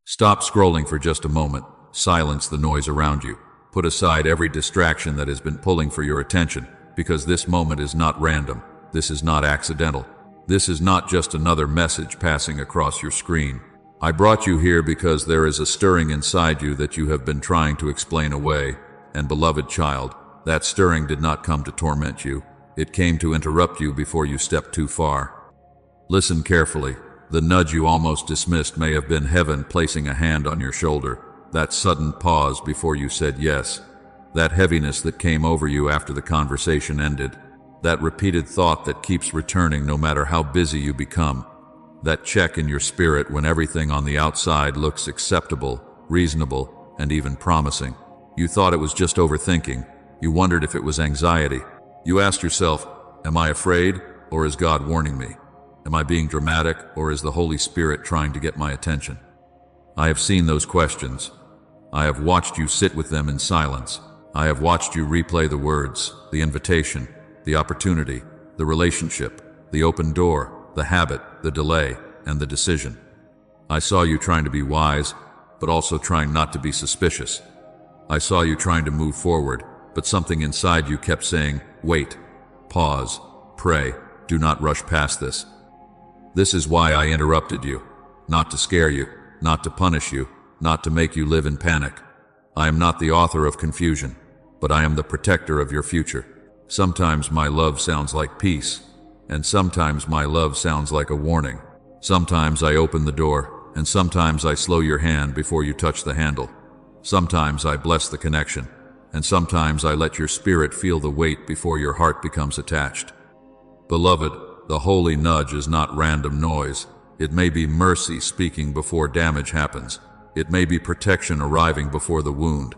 Stop scrolling for just a moment. Silence the noise around you. Put aside every distraction that has been pulling for your attention, because this moment is not random. This is not accidental. This is not just another message passing across your screen. I brought you here because there is a stirring inside you that you have been trying to explain away. And beloved child, that stirring did not come to torment you. It came to interrupt you before you stepped too far. Listen carefully. The nudge you almost dismissed may have been heaven placing a hand on your shoulder. That sudden pause before you said yes. That heaviness that came over you after the conversation ended. That repeated thought that keeps returning no matter how busy you become. That check in your spirit when everything on the outside looks acceptable, reasonable, and even promising. You thought it was just overthinking. You wondered if it was anxiety. You asked yourself, am I afraid, or is God warning me? Am I being dramatic, or is the Holy Spirit trying to get my attention? I have seen those questions. I have watched you sit with them in silence. I have watched you replay the words, the invitation, the opportunity, the relationship, the open door, the habit, the delay, and the decision. I saw you trying to be wise, but also trying not to be suspicious. I saw you trying to move forward, but something inside you kept saying, wait, pause, pray, do not rush past this. This is why I interrupted you. Not to scare you, not to punish you, not to make you live in panic. I am not the author of confusion, but I am the protector of your future. Sometimes my love sounds like peace, and sometimes my love sounds like a warning. Sometimes I open the door, and sometimes I slow your hand before you touch the handle. Sometimes I bless the connection, and sometimes I let your spirit feel the weight before your heart becomes attached. Beloved, the holy nudge is not random noise. It may be mercy speaking before damage happens. It may be protection arriving before the wound.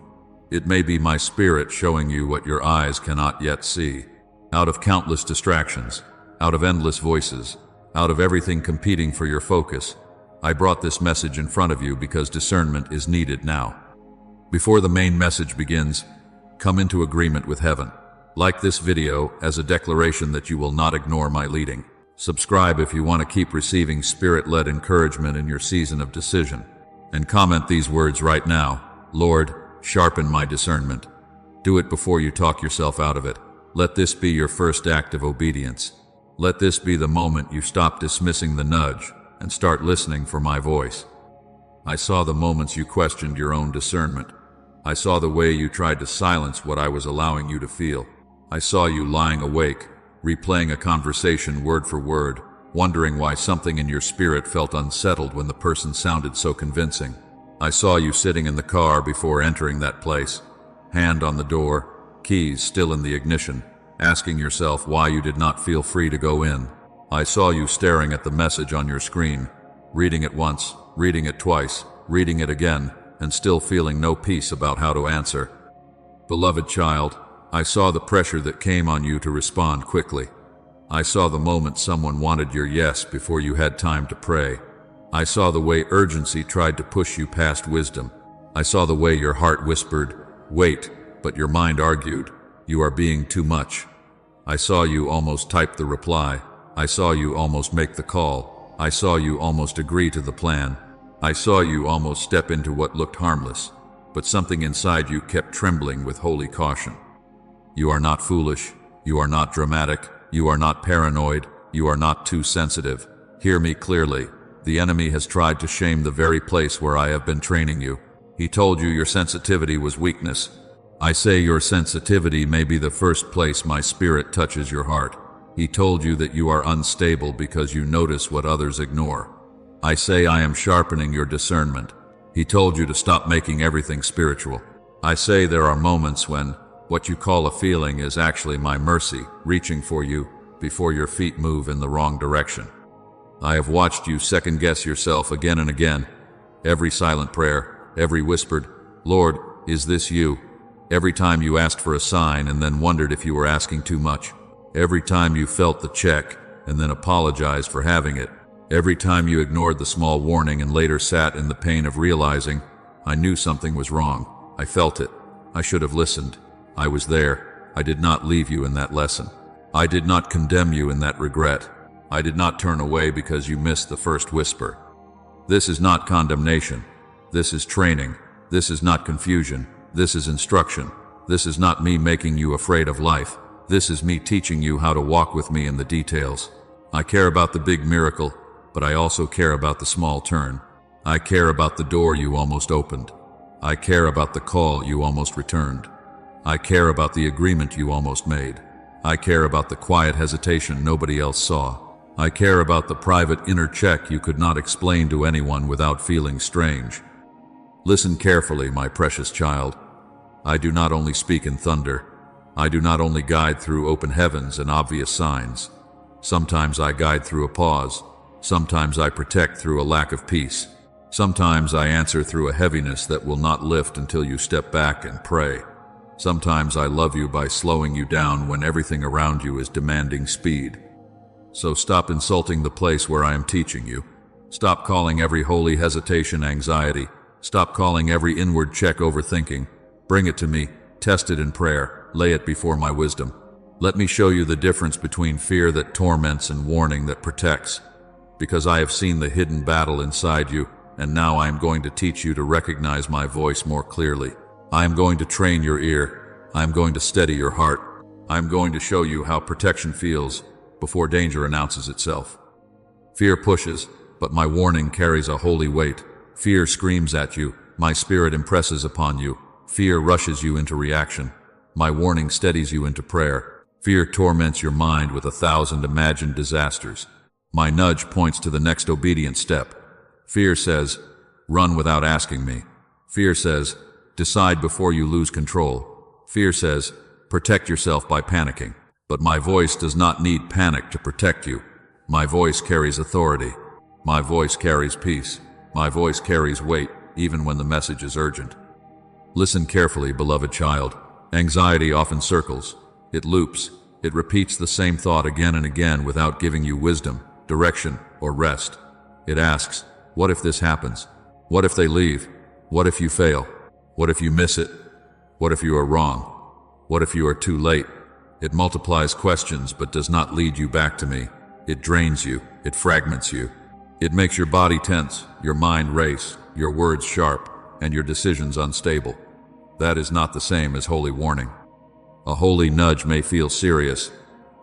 It may be my spirit showing you what your eyes cannot yet see. Out of countless distractions, out of endless voices, out of everything competing for your focus, I brought this message in front of you because discernment is needed now. Before the main message begins, come into agreement with heaven. Like this video as a declaration that you will not ignore my leading. Subscribe if you want to keep receiving spirit-led encouragement in your season of decision. And comment these words right now. Lord, sharpen my discernment. Do it before you talk yourself out of it. Let this be your first act of obedience. Let this be the moment you stop dismissing the nudge and start listening for my voice. I saw the moments you questioned your own discernment. I saw the way you tried to silence what I was allowing you to feel. I saw you lying awake, replaying a conversation word for word, wondering why something in your spirit felt unsettled when the person sounded so convincing. I saw you sitting in the car before entering that place, hand on the door, keys still in the ignition, asking yourself why you did not feel free to go in. I saw you staring at the message on your screen, reading it once, reading it twice, reading it again, and still feeling no peace about how to answer. Beloved child, I saw the pressure that came on you to respond quickly. I saw the moment someone wanted your yes before you had time to pray. I saw the way urgency tried to push you past wisdom. I saw the way your heart whispered, wait, but your mind argued, you are being too much. I saw you almost type the reply. I saw you almost make the call. I saw you almost agree to the plan. I saw you almost step into what looked harmless, but something inside you kept trembling with holy caution. You are not foolish. You are not dramatic. You are not paranoid. You are not too sensitive. Hear me clearly. The enemy has tried to shame the very place where I have been training you. He told you your sensitivity was weakness. I say your sensitivity may be the first place my spirit touches your heart. He told you that you are unstable because you notice what others ignore. I say I am sharpening your discernment. He told you to stop making everything spiritual. I say there are moments when what you call a feeling is actually my mercy reaching for you before your feet move in the wrong direction. I have watched you second-guess yourself again and again. Every silent prayer, every whispered, Lord, is this you? Every time you asked for a sign and then wondered if you were asking too much. Every time you felt the check and then apologized for having it. Every time you ignored the small warning and later sat in the pain of realizing, I knew something was wrong. I felt it. I should have listened. I was there. I did not leave you in that lesson. I did not condemn you in that regret. I did not turn away because you missed the first whisper. This is not condemnation. This is training. This is not confusion. This is instruction. This is not me making you afraid of life. This is me teaching you how to walk with me in the details. I care about the big miracle, but I also care about the small turn. I care about the door you almost opened. I care about the call you almost returned. I care about the agreement you almost made. I care about the quiet hesitation nobody else saw. I care about the private inner check you could not explain to anyone without feeling strange. Listen carefully, my precious child. I do not only speak in thunder. I do not only guide through open heavens and obvious signs. Sometimes I guide through a pause. Sometimes I protect through a lack of peace. Sometimes I answer through a heaviness that will not lift until you step back and pray. Sometimes I love you by slowing you down when everything around you is demanding speed. So stop insulting the place where I am teaching you. Stop calling every holy hesitation anxiety. Stop calling every inward check overthinking. Bring it to me, test it in prayer, lay it before my wisdom. Let me show you the difference between fear that torments and warning that protects. Because I have seen the hidden battle inside you, and now I am going to teach you to recognize my voice more clearly. I am going to train your ear. I am going to steady your heart. I am going to show you how protection feels before danger announces itself. Fear pushes, but my warning carries a holy weight. Fear screams at you. My spirit impresses upon you. Fear rushes you into reaction. My warning steadies you into prayer. Fear torments your mind with 1,000 imagined disasters. My nudge points to the next obedient step. Fear says, run without asking me. Fear says, decide before you lose control. Fear says, protect yourself by panicking. But my voice does not need panic to protect you. My voice carries authority. My voice carries peace. My voice carries weight, even when the message is urgent. Listen carefully, beloved child. Anxiety often circles. It loops. It repeats the same thought again and again without giving you wisdom, direction, or rest. It asks, what if this happens? What if they leave? What if you fail? What if you miss it? What if you are wrong? What if you are too late? It multiplies questions but does not lead you back to me. It drains you. It fragments you. It makes your body tense, your mind race, your words sharp, and your decisions unstable. That is not the same as holy warning. A holy nudge may feel serious,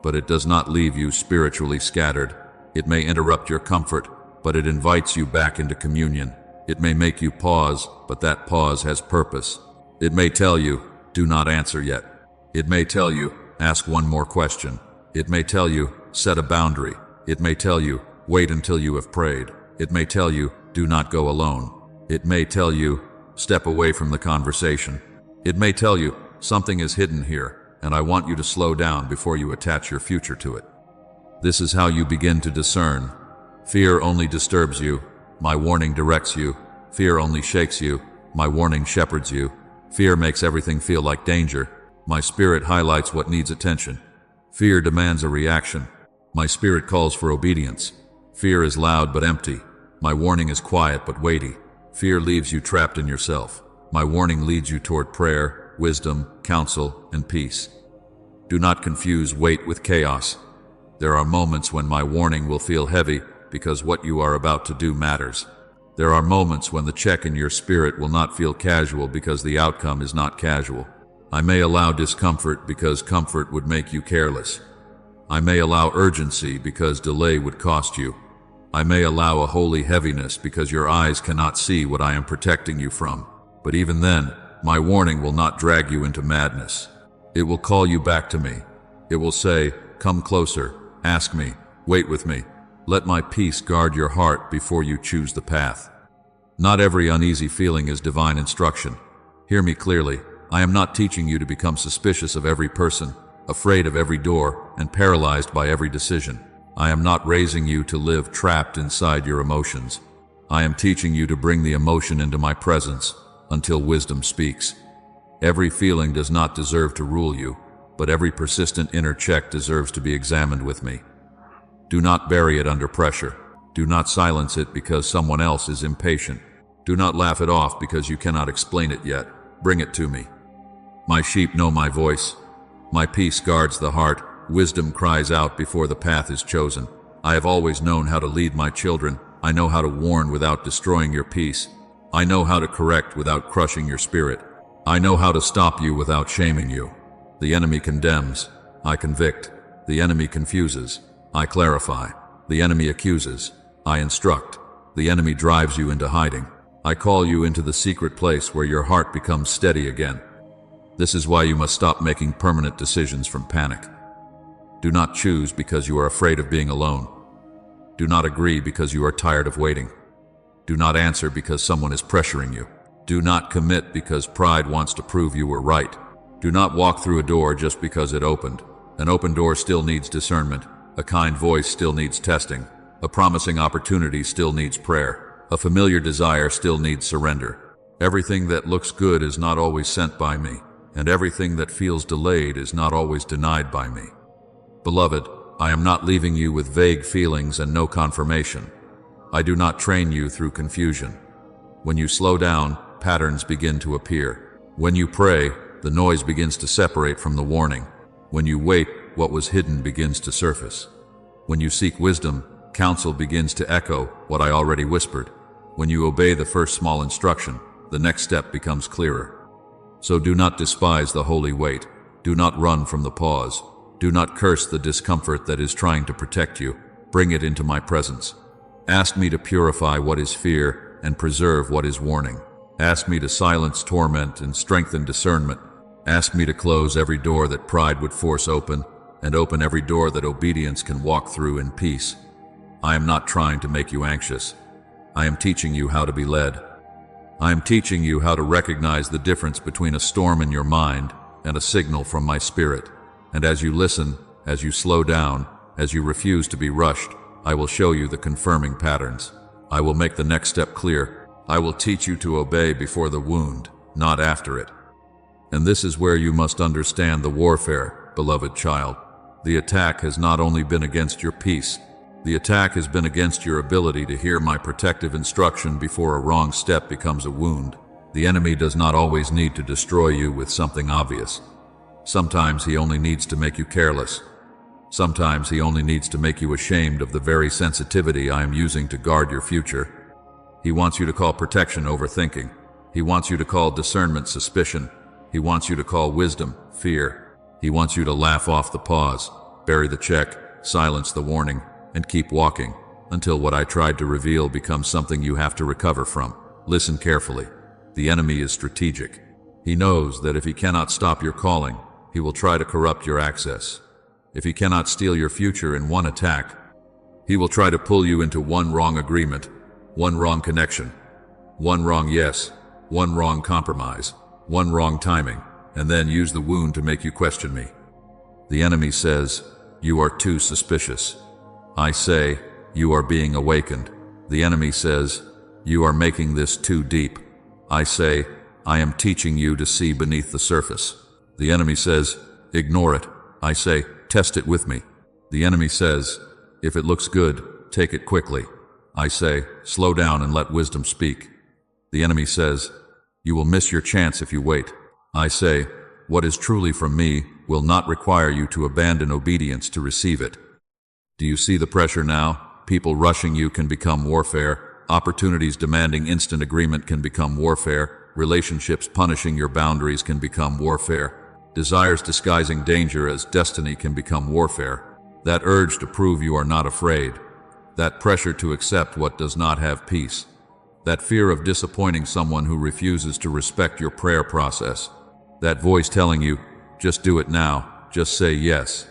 but it does not leave you spiritually scattered. It may interrupt your comfort, but it invites you back into communion. It may make you pause, but that pause has purpose. It may tell you, do not answer yet. It may tell you, ask one more question. It may tell you, set a boundary. It may tell you, wait until you have prayed. It may tell you, do not go alone. It may tell you, step away from the conversation. It may tell you, something is hidden here, and I want you to slow down before you attach your future to it. This is how you begin to discern. Fear only disturbs you. My warning directs you. Fear only shakes you. My warning shepherds you. Fear makes everything feel like danger. My spirit highlights what needs attention. Fear demands a reaction. My spirit calls for obedience. Fear is loud but empty. My warning is quiet but weighty. Fear leaves you trapped in yourself. My warning leads you toward prayer, wisdom, counsel, and peace. Do not confuse weight with chaos. There are moments when my warning will feel heavy because what you are about to do matters. There are moments when the check in your spirit will not feel casual because the outcome is not casual. I may allow discomfort because comfort would make you careless. I may allow urgency because delay would cost you. I may allow a holy heaviness because your eyes cannot see what I am protecting you from. But even then, my warning will not drag you into madness. It will call you back to me. It will say, come closer, ask me, wait with me. Let my peace guard your heart before you choose the path. Not every uneasy feeling is divine instruction. Hear me clearly. I am not teaching you to become suspicious of every person, afraid of every door, and paralyzed by every decision. I am not raising you to live trapped inside your emotions. I am teaching you to bring the emotion into my presence until wisdom speaks. Every feeling does not deserve to rule you, but every persistent inner check deserves to be examined with me. Do not bury it under pressure. Do not silence it because someone else is impatient. Do not laugh it off because you cannot explain it yet. Bring it to me. My sheep know my voice. My peace guards the heart. Wisdom cries out before the path is chosen. I have always known how to lead my children. I know how to warn without destroying your peace. I know how to correct without crushing your spirit. I know how to stop you without shaming you. The enemy condemns, I convict. The enemy confuses, I clarify. The enemy accuses, I instruct. The enemy drives you into hiding. I call you into the secret place where your heart becomes steady again. This is why you must stop making permanent decisions from panic. Do not choose because you are afraid of being alone. Do not agree because you are tired of waiting. Do not answer because someone is pressuring you. Do not commit because pride wants to prove you were right. Do not walk through a door just because it opened. An open door still needs discernment. A kind voice still needs testing. A promising opportunity still needs prayer. A familiar desire still needs surrender. Everything that looks good is not always sent by me, and everything that feels delayed is not always denied by me. Beloved, I am not leaving you with vague feelings and no confirmation. I do not train you through confusion. When you slow down, patterns begin to appear. When you pray, the noise begins to separate from the warning. When you wait, what was hidden begins to surface. When you seek wisdom, counsel begins to echo what I already whispered. When you obey the first small instruction, the next step becomes clearer. So do not despise the holy wait. Do not run from the pause. Do not curse the discomfort that is trying to protect you. Bring it into my presence. Ask me to purify what is fear and preserve what is warning. Ask me to silence torment and strengthen discernment. Ask me to close every door that pride would force open, and open every door that obedience can walk through in peace. I am not trying to make you anxious. I am teaching you how to be led. I am teaching you how to recognize the difference between a storm in your mind and a signal from my spirit. And as you listen, as you slow down, as you refuse to be rushed, I will show you the confirming patterns. I will make the next step clear. I will teach you to obey before the wound, not after it. And this is where you must understand the warfare, beloved child. The attack has not only been against your peace, the attack has been against your ability to hear my protective instruction before a wrong step becomes a wound. The enemy does not always need to destroy you with something obvious. Sometimes he only needs to make you careless. Sometimes he only needs to make you ashamed of the very sensitivity I am using to guard your future. He wants you to call protection overthinking. He wants you to call discernment suspicion. He wants you to call wisdom fear. He wants you to laugh off the pause, bury the check, silence the warning, and keep walking until what I tried to reveal becomes something you have to recover from. Listen carefully. The enemy is strategic. He knows that if he cannot stop your calling, he will try to corrupt your access. If he cannot steal your future in one attack, he will try to pull you into one wrong agreement, one wrong connection, one wrong yes, one wrong compromise, one wrong timing, and then use the wound to make you question me. The enemy says, you are too suspicious. I say, you are being awakened. The enemy says, you are making this too deep. I say, I am teaching you to see beneath the surface. The enemy says, ignore it. I say, test it with me. The enemy says, if it looks good, take it quickly. I say, slow down and let wisdom speak. The enemy says, you will miss your chance if you wait. I say, what is truly from me will not require you to abandon obedience to receive it. Do you see the pressure now? People rushing you can become warfare. Opportunities demanding instant agreement can become warfare. Relationships punishing your boundaries can become warfare. Desires disguising danger as destiny can become warfare. That urge to prove you are not afraid. That pressure to accept what does not have peace. That fear of disappointing someone who refuses to respect your prayer process. That voice telling you, just do it now, just say yes.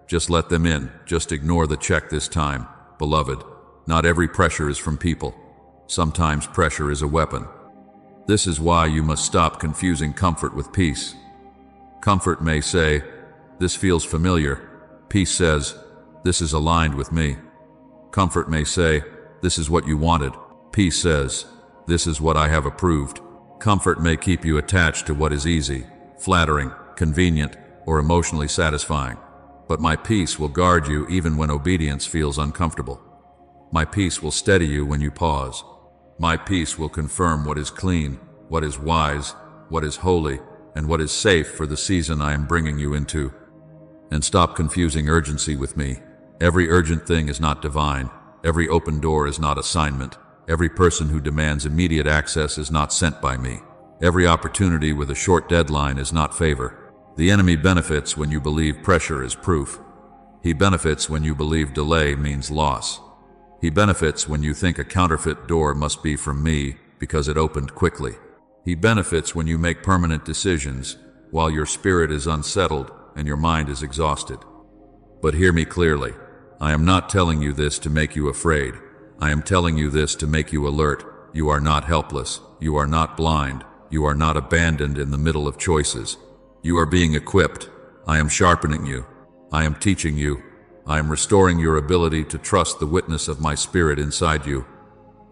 Just let them in, just ignore the check this time. Beloved, not every pressure is from people. Sometimes pressure is a weapon. This is why you must stop confusing comfort with peace. Comfort may say, this feels familiar. Peace says, this is aligned with me. Comfort may say, this is what you wanted. Peace says, this is what I have approved. Comfort may keep you attached to what is easy, flattering, convenient, or emotionally satisfying. But my peace will guard you even when obedience feels uncomfortable. My peace will steady you when you pause. My peace will confirm what is clean, what is wise, what is holy, and what is safe for the season I am bringing you into. And stop confusing urgency with me. Every urgent thing is not divine. Every open door is not assignment. Every person who demands immediate access is not sent by me. Every opportunity with a short deadline is not favor. The enemy benefits when you believe pressure is proof. He benefits when you believe delay means loss. He benefits when you think a counterfeit door must be from me because it opened quickly. He benefits when you make permanent decisions while your spirit is unsettled and your mind is exhausted. But hear me clearly. I am not telling you this to make you afraid. I am telling you this to make you alert. You are not helpless. You are not blind. You are not abandoned in the middle of choices. You are being equipped. I am sharpening you. I am teaching you. I am restoring your ability to trust the witness of my spirit inside you.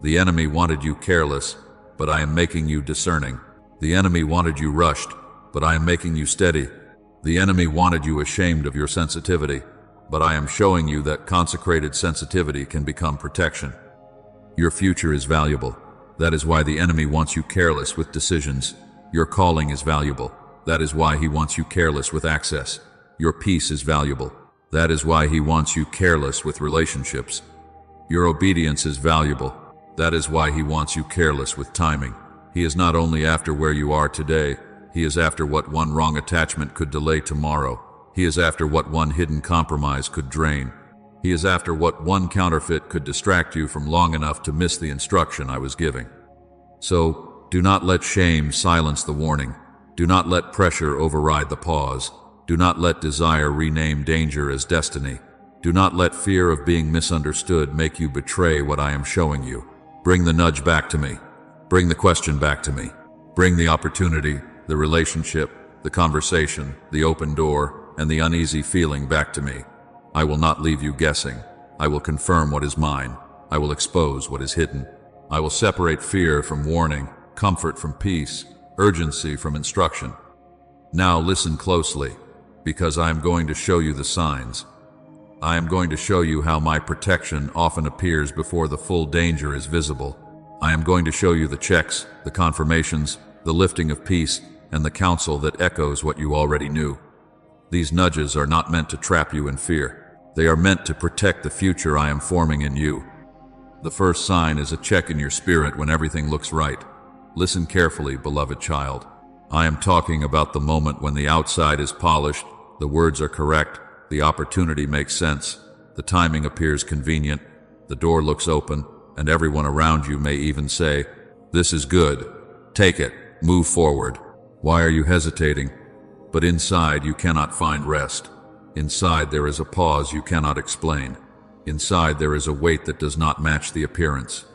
The enemy wanted you careless, but I am making you discerning. The enemy wanted you rushed, but I am making you steady. The enemy wanted you ashamed of your sensitivity, but I am showing you that consecrated sensitivity can become protection. Your future is valuable. That is why the enemy wants you careless with decisions. Your calling is valuable. That is why he wants you careless with access. Your peace is valuable. That is why he wants you careless with relationships. Your obedience is valuable. That is why he wants you careless with timing. He is not only after where you are today, he is after what one wrong attachment could delay tomorrow. He is after what one hidden compromise could drain. He is after what one counterfeit could distract you from long enough to miss the instruction I was giving. So, do not let shame silence the warning. Do not let pressure override the pause. Do not let desire rename danger as destiny. Do not let fear of being misunderstood make you betray what I am showing you. Bring the nudge back to me. Bring the question back to me. Bring the opportunity, the relationship, the conversation, the open door, and the uneasy feeling back to me. I will not leave you guessing. I will confirm what is mine. I will expose what is hidden. I will separate fear from warning, comfort from peace, urgency from instruction. Now listen closely, because I am going to show you the signs. I am going to show you how my protection often appears before the full danger is visible. I am going to show you the checks, the confirmations, the lifting of peace, and the counsel that echoes what you already knew. These nudges are not meant to trap you in fear. They are meant to protect the future I am forming in you. The first sign is a check in your spirit when everything looks right. Listen carefully, beloved child. I am talking about the moment when the outside is polished, the words are correct, the opportunity makes sense, the timing appears convenient, the door looks open, and everyone around you may even say, "This is good. Take it. Move forward. Why are you hesitating?" But inside you cannot find rest. Inside there is a pause you cannot explain. Inside there is a weight that does not match the appearance.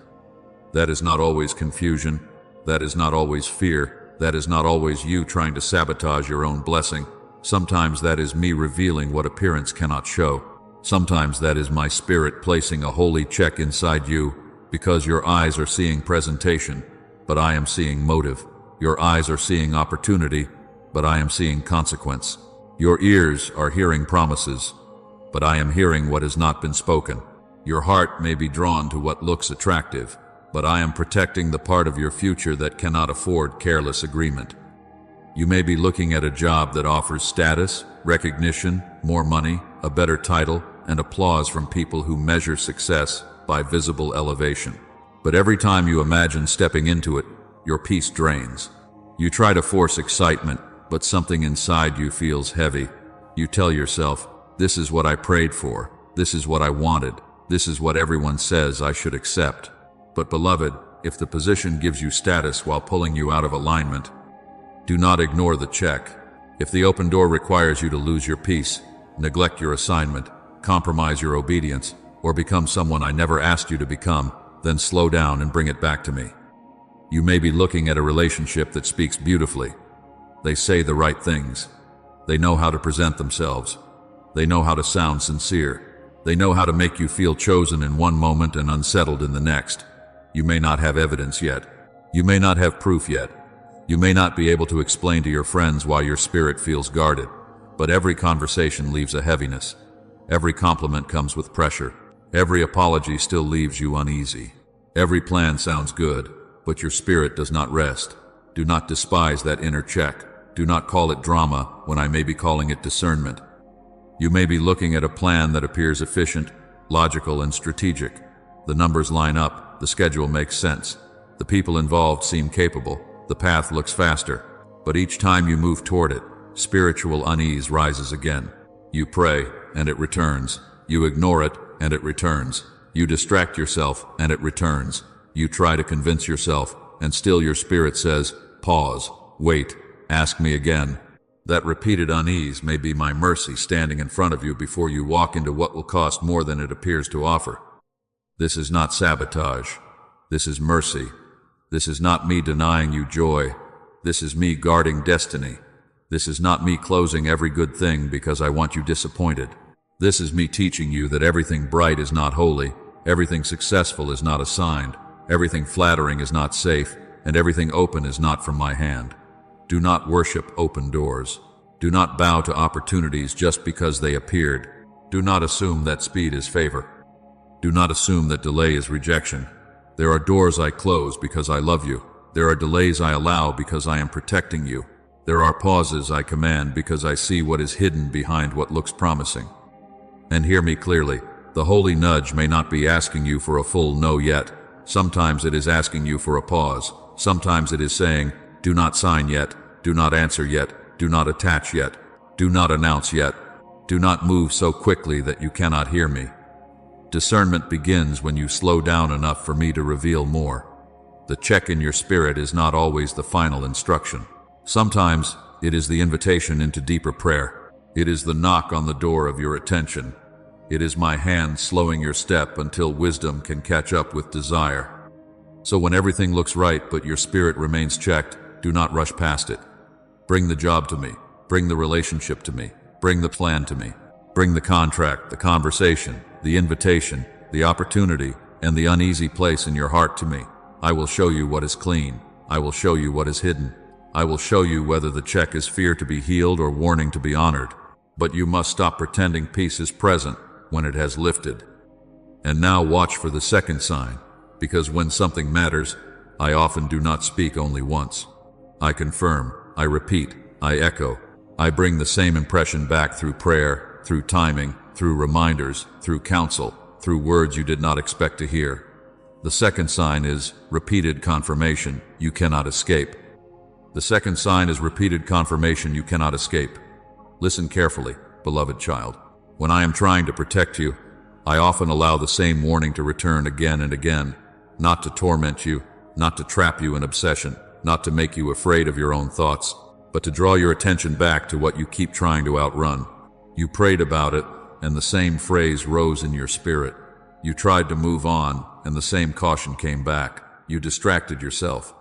That is not always confusion. That is not always fear. That is not always you trying to sabotage your own blessing. Sometimes that is me revealing what appearance cannot show. Sometimes that is my spirit placing a holy check inside you, because your eyes are seeing presentation, but I am seeing motive. Your eyes are seeing opportunity, but I am seeing consequence. Your ears are hearing promises, but I am hearing what has not been spoken. Your heart may be drawn to what looks attractive, but I am protecting the part of your future that cannot afford careless agreement. You may be looking at a job that offers status, recognition, more money, a better title, and applause from people who measure success by visible elevation. But every time you imagine stepping into it, your peace drains. You try to force excitement, but something inside you feels heavy. You tell yourself, "This is what I prayed for. This is what I wanted. This is what everyone says I should accept." But beloved, if the position gives you status while pulling you out of alignment, do not ignore the check. If the open door requires you to lose your peace, neglect your assignment, compromise your obedience, or become someone I never asked you to become, then slow down and bring it back to me. You may be looking at a relationship that speaks beautifully. They say the right things. They know how to present themselves. They know how to sound sincere. They know how to make you feel chosen in one moment and unsettled in the next. You may not have evidence yet. You may not have proof yet. You may not be able to explain to your friends why your spirit feels guarded, but every conversation leaves a heaviness. Every compliment comes with pressure. Every apology still leaves you uneasy. Every plan sounds good, but your spirit does not rest. Do not despise that inner check. Do not call it drama when I may be calling it discernment. You may be looking at a plan that appears efficient, logical, and strategic. The numbers line up, the schedule makes sense. The people involved seem capable. The path looks faster. But each time you move toward it, spiritual unease rises again. You pray, and it returns. You ignore it, and it returns. You distract yourself, and it returns. You try to convince yourself, and still your spirit says, pause, wait, ask me again. That repeated unease may be my mercy standing in front of you before you walk into what will cost more than it appears to offer. This is not sabotage. This is mercy. This is not me denying you joy. This is me guarding destiny. This is not me closing every good thing because I want you disappointed. This is me teaching you that everything bright is not holy, everything successful is not assigned, everything flattering is not safe, and everything open is not from my hand. Do not worship open doors. Do not bow to opportunities just because they appeared. Do not assume that speed is favor. Do not assume that delay is rejection. There are doors I close because I love you. There are delays I allow because I am protecting you. There are pauses I command because I see what is hidden behind what looks promising. And hear me clearly, the holy nudge may not be asking you for a full no yet. Sometimes it is asking you for a pause. Sometimes it is saying, do not sign yet, do not answer yet, do not attach yet, do not announce yet, do not move so quickly that you cannot hear me. Discernment begins when you slow down enough for me to reveal more. The check in your spirit is not always the final instruction. Sometimes it is the invitation into deeper prayer. It is the knock on the door of your attention. It is my hand slowing your step until wisdom can catch up with desire. So when everything looks right but your spirit remains checked, do not rush past it. Bring the job to me. Bring the relationship to me. Bring the plan to me. Bring the contract, the conversation, the invitation, the opportunity, and the uneasy place in your heart to me. I will show you what is clean. I will show you what is hidden. I will show you whether the check is fear to be healed or warning to be honored. But you must stop pretending peace is present when it has lifted. And now watch for the second sign, because when something matters, I often do not speak only once. I confirm, I repeat, I echo. I bring the same impression back through prayer, through timing, through reminders, through counsel, through words you did not expect to hear. The second sign is repeated confirmation you cannot escape. The second sign is repeated confirmation you cannot escape. Listen carefully, beloved child. When I am trying to protect you, I often allow the same warning to return again and again, not to torment you, not to trap you in obsession, not to make you afraid of your own thoughts, but to draw your attention back to what you keep trying to outrun. You prayed about it, and the same phrase rose in your spirit. You tried to move on, and the same caution came back. You distracted yourself,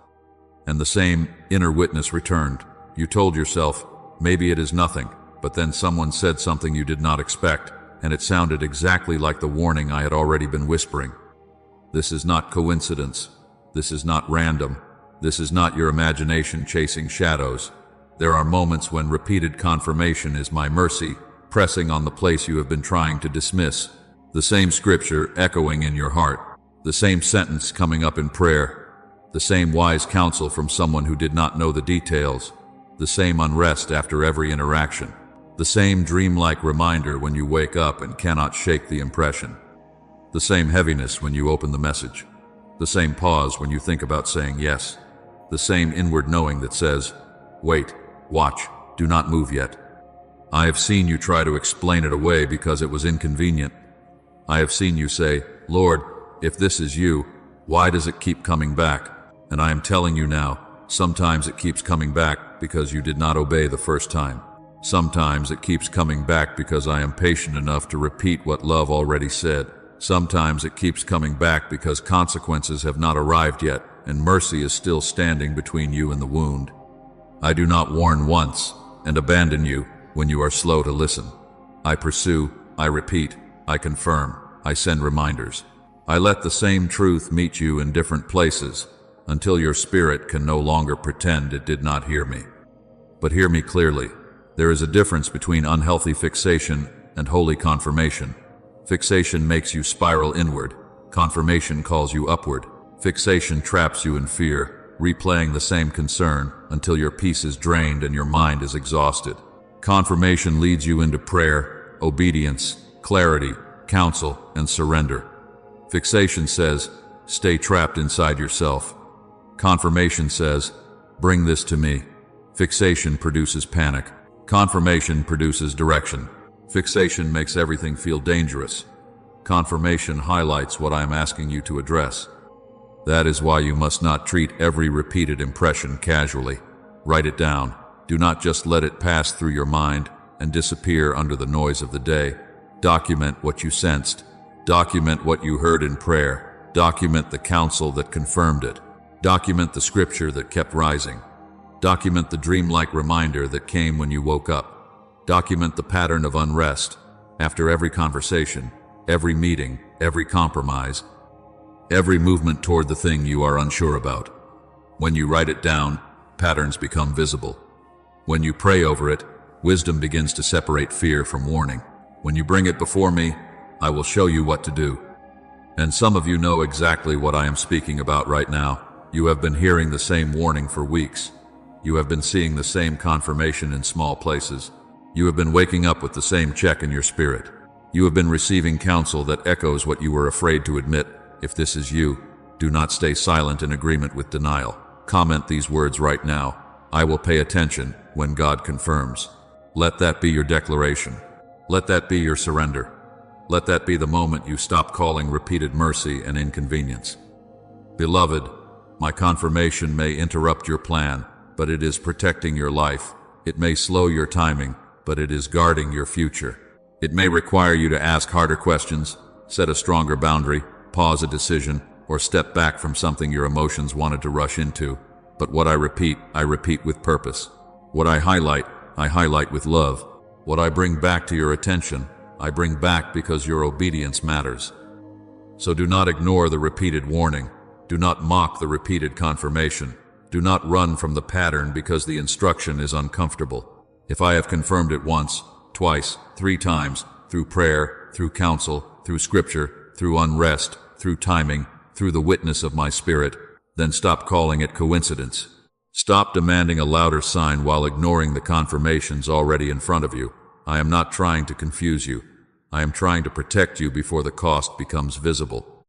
and the same inner witness returned. You told yourself, maybe it is nothing, but then someone said something you did not expect, and it sounded exactly like the warning I had already been whispering. This is not coincidence. This is not random. This is not your imagination chasing shadows. There are moments when repeated confirmation is my mercy, pressing on the place you have been trying to dismiss. The same scripture echoing in your heart. The same sentence coming up in prayer. The same wise counsel from someone who did not know the details. The same unrest after every interaction. The same dreamlike reminder when you wake up and cannot shake the impression. The same heaviness when you open the message. The same pause when you think about saying yes. The same inward knowing that says, wait, watch, do not move yet. I have seen you try to explain it away because it was inconvenient. I have seen you say, Lord, if this is you, why does it keep coming back? And I am telling you now, sometimes it keeps coming back because you did not obey the first time. Sometimes it keeps coming back because I am patient enough to repeat what love already said. Sometimes it keeps coming back because consequences have not arrived yet, and mercy is still standing between you and the wound. I do not warn once and abandon you when you are slow to listen. I pursue, I repeat, I confirm, I send reminders. I let the same truth meet you in different places until your spirit can no longer pretend it did not hear me. But hear me clearly. There is a difference between unhealthy fixation and holy confirmation. Fixation makes you spiral inward. Confirmation calls you upward. Fixation traps you in fear, replaying the same concern until your peace is drained and your mind is exhausted. Confirmation leads you into prayer, obedience, clarity, counsel, and surrender. Fixation says, stay trapped inside yourself. Confirmation says, bring this to me. Fixation produces panic. Confirmation produces direction. Fixation makes everything feel dangerous. Confirmation highlights what I am asking you to address. That is why you must not treat every repeated impression casually. Write it down. Do not just let it pass through your mind and disappear under the noise of the day. Document what you sensed. Document what you heard in prayer. Document the counsel that confirmed it. Document the scripture that kept rising. Document the dreamlike reminder that came when you woke up. Document the pattern of unrest after every conversation, every meeting, every compromise, every movement toward the thing you are unsure about. When you write it down, patterns become visible. When you pray over it, wisdom begins to separate fear from warning. When you bring it before me, I will show you what to do. And some of you know exactly what I am speaking about right now. You have been hearing the same warning for weeks. You have been seeing the same confirmation in small places. You have been waking up with the same check in your spirit. You have been receiving counsel that echoes what you were afraid to admit. If this is you, do not stay silent in agreement with denial. Comment these words right now. I will pay attention when God confirms. Let that be your declaration. Let that be your surrender. Let that be the moment you stop calling repeated mercy an inconvenience. Beloved, my confirmation may interrupt your plan, but it is protecting your life. It may slow your timing, but it is guarding your future. It may require you to ask harder questions, set a stronger boundary, pause a decision, or step back from something your emotions wanted to rush into. But what I repeat with purpose. What I highlight with love. What I bring back to your attention, I bring back because your obedience matters. So do not ignore the repeated warning. Do not mock the repeated confirmation. Do not run from the pattern because the instruction is uncomfortable. If I have confirmed it once, twice, 3 times, through prayer, through counsel, through scripture, through unrest, through timing, through the witness of my spirit, then stop calling it coincidence. Stop demanding a louder sign while ignoring the confirmations already in front of you. I am not trying to confuse you. I am trying to protect you before the cost becomes visible.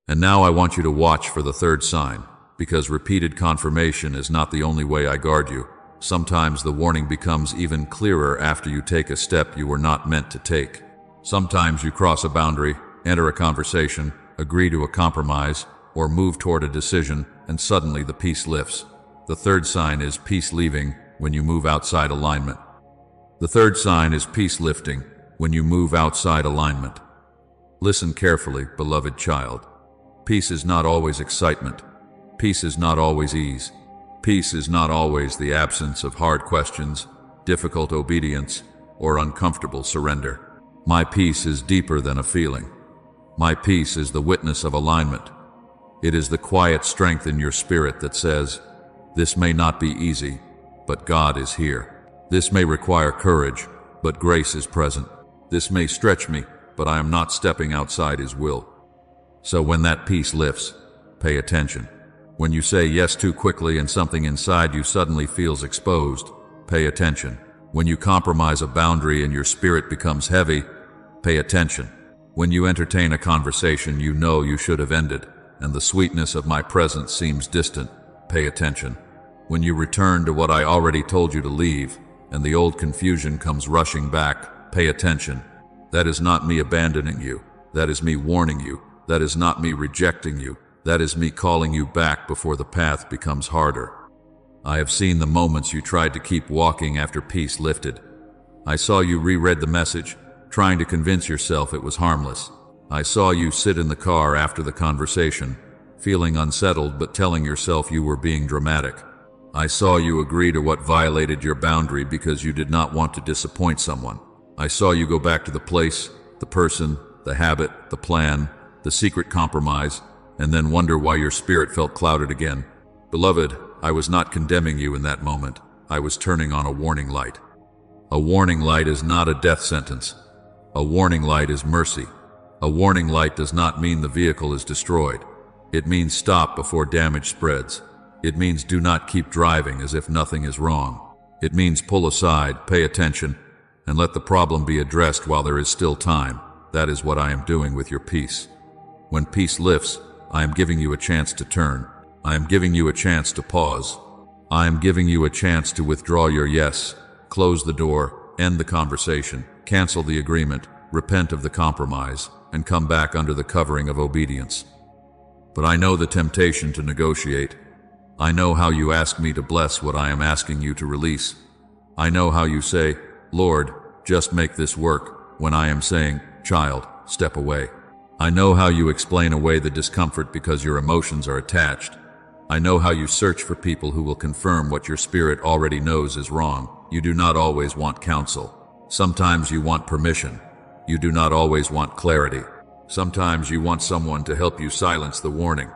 And now I want you to watch for the 3rd sign, because repeated confirmation is not the only way I guard you. Sometimes the warning becomes even clearer after you take a step you were not meant to take. Sometimes you cross a boundary, enter a conversation, agree to a compromise, or move toward a decision, and suddenly the peace lifts. The 3rd sign is peace leaving when you move outside alignment. The 3rd sign is peace lifting when you move outside alignment. Listen carefully, beloved child. Peace is not always excitement. Peace is not always ease. Peace is not always the absence of hard questions, difficult obedience, or uncomfortable surrender. My peace is deeper than a feeling. My peace is the witness of alignment. It is the quiet strength in your spirit that says, this may not be easy, but God is here. This may require courage, but grace is present. This may stretch me, but I am not stepping outside His will. So when that peace lifts, pay attention. When you say yes too quickly and something inside you suddenly feels exposed, pay attention. When you compromise a boundary and your spirit becomes heavy, pay attention. When you entertain a conversation you know you should have ended, and the sweetness of my presence seems distant, pay attention. When you return to what I already told you to leave, and the old confusion comes rushing back, pay attention. That is not me abandoning you. That is me warning you. That is not me rejecting you. That is me calling you back before the path becomes harder. I have seen the moments you tried to keep walking after peace lifted. I saw you reread the message, trying to convince yourself it was harmless. I saw you sit in the car after the conversation, feeling unsettled but telling yourself you were being dramatic. I saw you agree to what violated your boundary because you did not want to disappoint someone. I saw you go back to the place, the person, the habit, the plan, the secret compromise, and then wonder why your spirit felt clouded again. Beloved, I was not condemning you in that moment. I was turning on a warning light. A warning light is not a death sentence. A warning light is mercy. A warning light does not mean the vehicle is destroyed. It means stop before damage spreads. It means do not keep driving as if nothing is wrong. It means pull aside, pay attention, and let the problem be addressed while there is still time. That is what I am doing with your peace. When peace lifts, I am giving you a chance to turn. I am giving you a chance to pause. I am giving you a chance to withdraw your yes, close the door, end the conversation, cancel the agreement, repent of the compromise, and come back under the covering of obedience. But I know the temptation to negotiate. I know how you ask me to bless what I am asking you to release. I know how you say, Lord, just make this work, when I am saying, child, step away. I know how you explain away the discomfort because your emotions are attached. I know how you search for people who will confirm what your spirit already knows is wrong. You do not always want counsel. Sometimes you want permission. You do not always want clarity. Sometimes you want someone to help you silence the warning.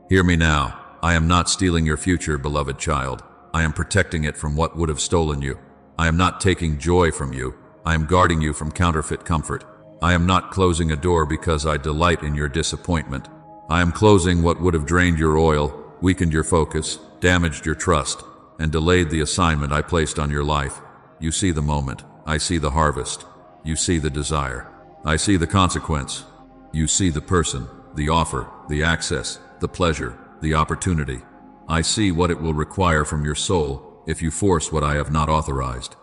Hear me now. I am not stealing your future, beloved child. I am protecting it from what would have stolen you. I am not taking joy from you. I am guarding you from counterfeit comfort. I am not closing a door because I delight in your disappointment. I am closing what would have drained your oil, weakened your focus, damaged your trust, and delayed the assignment I placed on your life. You see the moment. I see the harvest. You see the desire. I see the consequence. You see the person, the offer, the access, the pleasure, the opportunity. I see what it will require from your soul if you force what I have not authorized.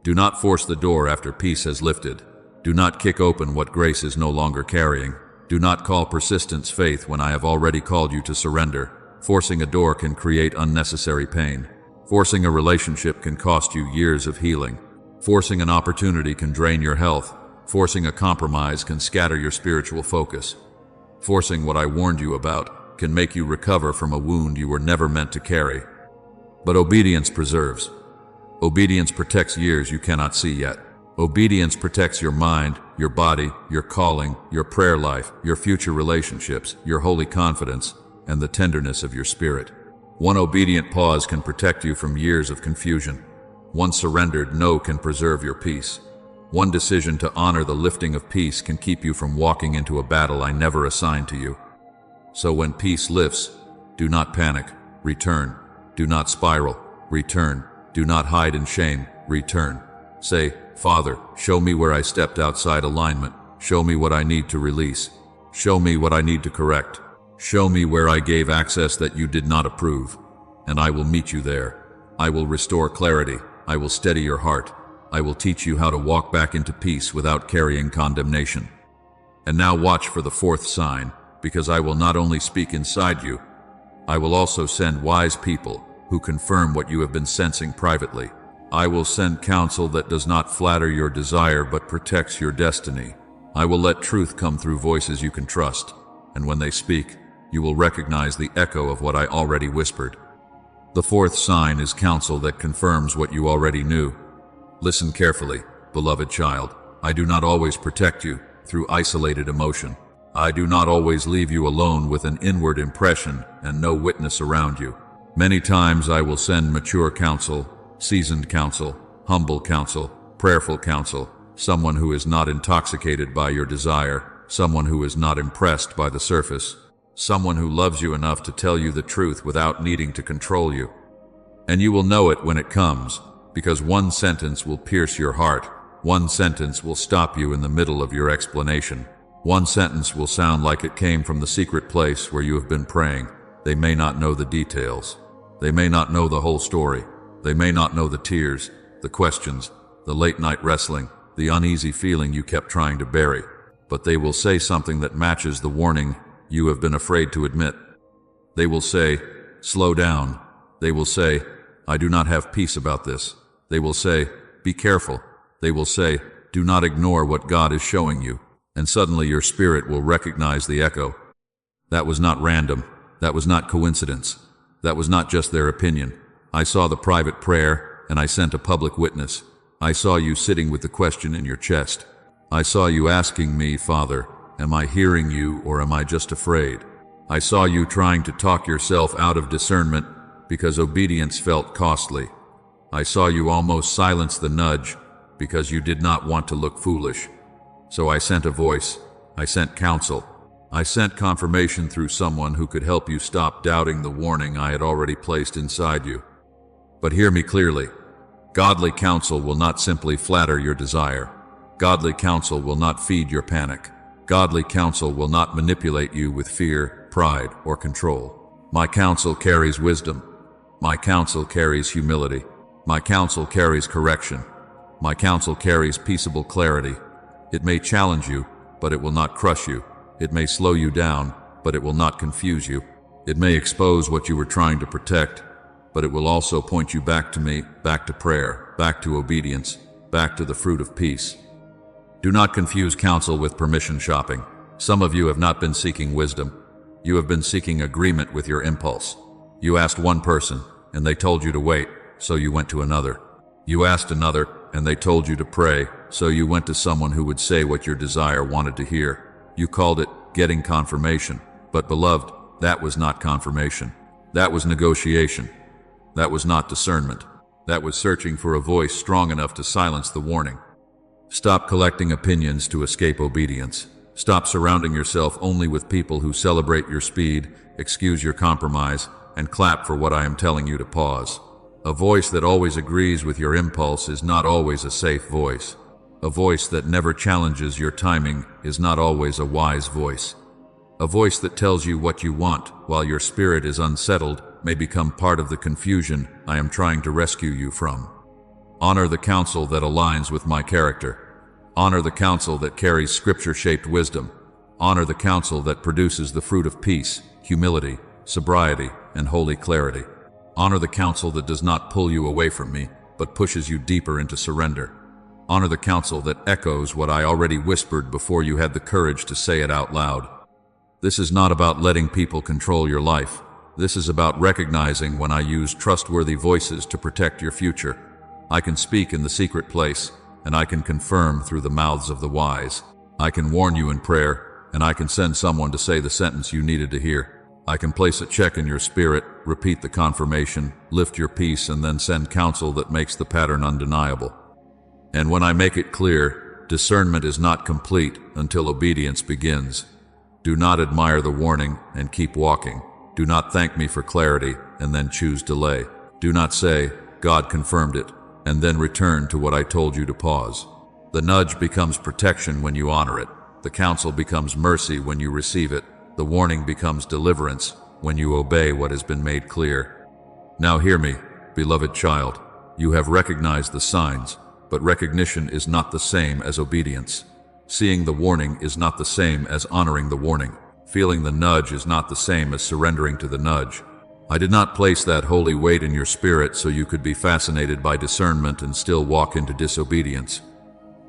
Do not force the door after peace has lifted. Do not kick open what grace is no longer carrying. Do not call persistence faith when I have already called you to surrender. Forcing a door can create unnecessary pain. Forcing a relationship can cost you years of healing. Forcing an opportunity can drain your health. Forcing a compromise can scatter your spiritual focus. Forcing what I warned you about can make you recover from a wound you were never meant to carry. But obedience preserves. Obedience protects years you cannot see yet. Obedience protects your mind, your body, your calling, your prayer life, your future relationships, your holy confidence, and the tenderness of your spirit. One obedient pause can protect you from years of confusion. One surrendered no can preserve your peace. One decision to honor the lifting of peace can keep you from walking into a battle I never assigned to you. So when peace lifts, do not panic, return. Do not spiral, return. Do not hide in shame, return. Say, Father, show me where I stepped outside alignment. Show me what I need to release. Show me what I need to correct. Show me where I gave access that you did not approve. And I will meet you there. I will restore clarity. I will steady your heart. I will teach you how to walk back into peace without carrying condemnation. And now watch for the fourth sign, because I will not only speak inside you, I will also send wise people who confirm what you have been sensing privately. I will send counsel that does not flatter your desire but protects your destiny. I will let truth come through voices you can trust, and when they speak, you will recognize the echo of what I already whispered. The fourth sign is counsel that confirms what you already knew. Listen carefully, beloved child. I do not always protect you through isolated emotion. I do not always leave you alone with an inward impression and no witness around you. Many times I will send mature counsel, seasoned counsel, humble counsel, prayerful counsel, someone who is not intoxicated by your desire, someone who is not impressed by the surface, someone who loves you enough to tell you the truth without needing to control you. And you will know it when it comes, because one sentence will pierce your heart. One sentence will stop you in the middle of your explanation. One sentence will sound like it came from the secret place where you have been praying. They may not know the details. They may not know the whole story. They may not know the tears, the questions, the late-night wrestling, the uneasy feeling you kept trying to bury. But they will say something that matches the warning you have been afraid to admit. They will say, slow down. They will say, I do not have peace about this. They will say, be careful. They will say, do not ignore what God is showing you. And suddenly your spirit will recognize the echo. That was not random. That was not coincidence. That was not just their opinion. I saw the private prayer, and I sent a public witness. I saw you sitting with the question in your chest. I saw you asking me, Father, am I hearing you or am I just afraid? I saw you trying to talk yourself out of discernment because obedience felt costly. I saw you almost silence the nudge because you did not want to look foolish. So I sent a voice. I sent counsel. I sent confirmation through someone who could help you stop doubting the warning I had already placed inside you. But hear me clearly. Godly counsel will not simply flatter your desire. Godly counsel will not feed your panic. Godly counsel will not manipulate you with fear, pride or control. My counsel carries wisdom. My counsel carries humility. My counsel carries correction. My counsel carries peaceable clarity. It may challenge you, but it will not crush you. It may slow you down, but it will not confuse you. It may expose what you were trying to protect, but it will also point you back to me, back to prayer, back to obedience, back to the fruit of peace. Do not confuse counsel with permission shopping. Some of you have not been seeking wisdom. You have been seeking agreement with your impulse. You asked one person, and they told you to wait, so you went to another. You asked another, and they told you to pray, so you went to someone who would say what your desire wanted to hear. You called it getting confirmation. But beloved, that was not confirmation. That was negotiation. That was not discernment. That was searching for a voice strong enough to silence the warning. Stop collecting opinions to escape obedience. Stop surrounding yourself only with people who celebrate your speed, excuse your compromise, and clap for what I am telling you to pause. A voice that always agrees with your impulse is not always a safe voice. A voice that never challenges your timing is not always a wise voice. A voice that tells you what you want while your spirit is unsettled may become part of the confusion I am trying to rescue you from. Honor the counsel that aligns with my character. Honor the counsel that carries scripture-shaped wisdom. Honor the counsel that produces the fruit of peace, humility, sobriety, and holy clarity. Honor the counsel that does not pull you away from me, but pushes you deeper into surrender. Honor the counsel that echoes what I already whispered before you had the courage to say it out loud. This is not about letting people control your life. This is about recognizing when I use trustworthy voices to protect your future. I can speak in the secret place, and I can confirm through the mouths of the wise. I can warn you in prayer, and I can send someone to say the sentence you needed to hear. I can place a check in your spirit, repeat the confirmation, lift your peace, and then send counsel that makes the pattern undeniable. And when I make it clear, discernment is not complete until obedience begins. Do not admire the warning and keep walking. Do not thank me for clarity and then choose delay. Do not say, God confirmed it, and then return to what I told you to pause. The nudge becomes protection when you honor it. The counsel becomes mercy when you receive it. The warning becomes deliverance when you obey what has been made clear. Now hear me, beloved child. You have recognized the signs, but recognition is not the same as obedience. Seeing the warning is not the same as honoring the warning. Feeling the nudge is not the same as surrendering to the nudge. I did not place that holy weight in your spirit so you could be fascinated by discernment and still walk into disobedience.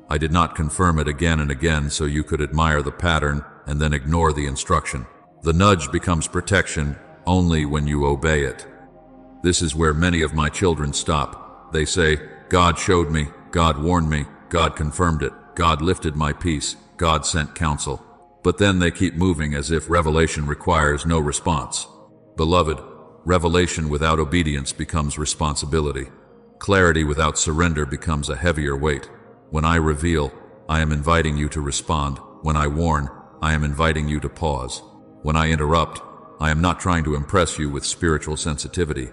I did not confirm it again and again so you could admire the pattern and then ignore the instruction. The nudge becomes protection only when you obey it. This is where many of my children stop. They say, God showed me, God warned me, God confirmed it, God lifted my peace, God sent counsel. But then they keep moving as if revelation requires no response. Beloved, revelation without obedience becomes responsibility. Clarity without surrender becomes a heavier weight. When I reveal, I am inviting you to respond. When I warn, I am inviting you to pause. When I interrupt, I am not trying to impress you with spiritual sensitivity.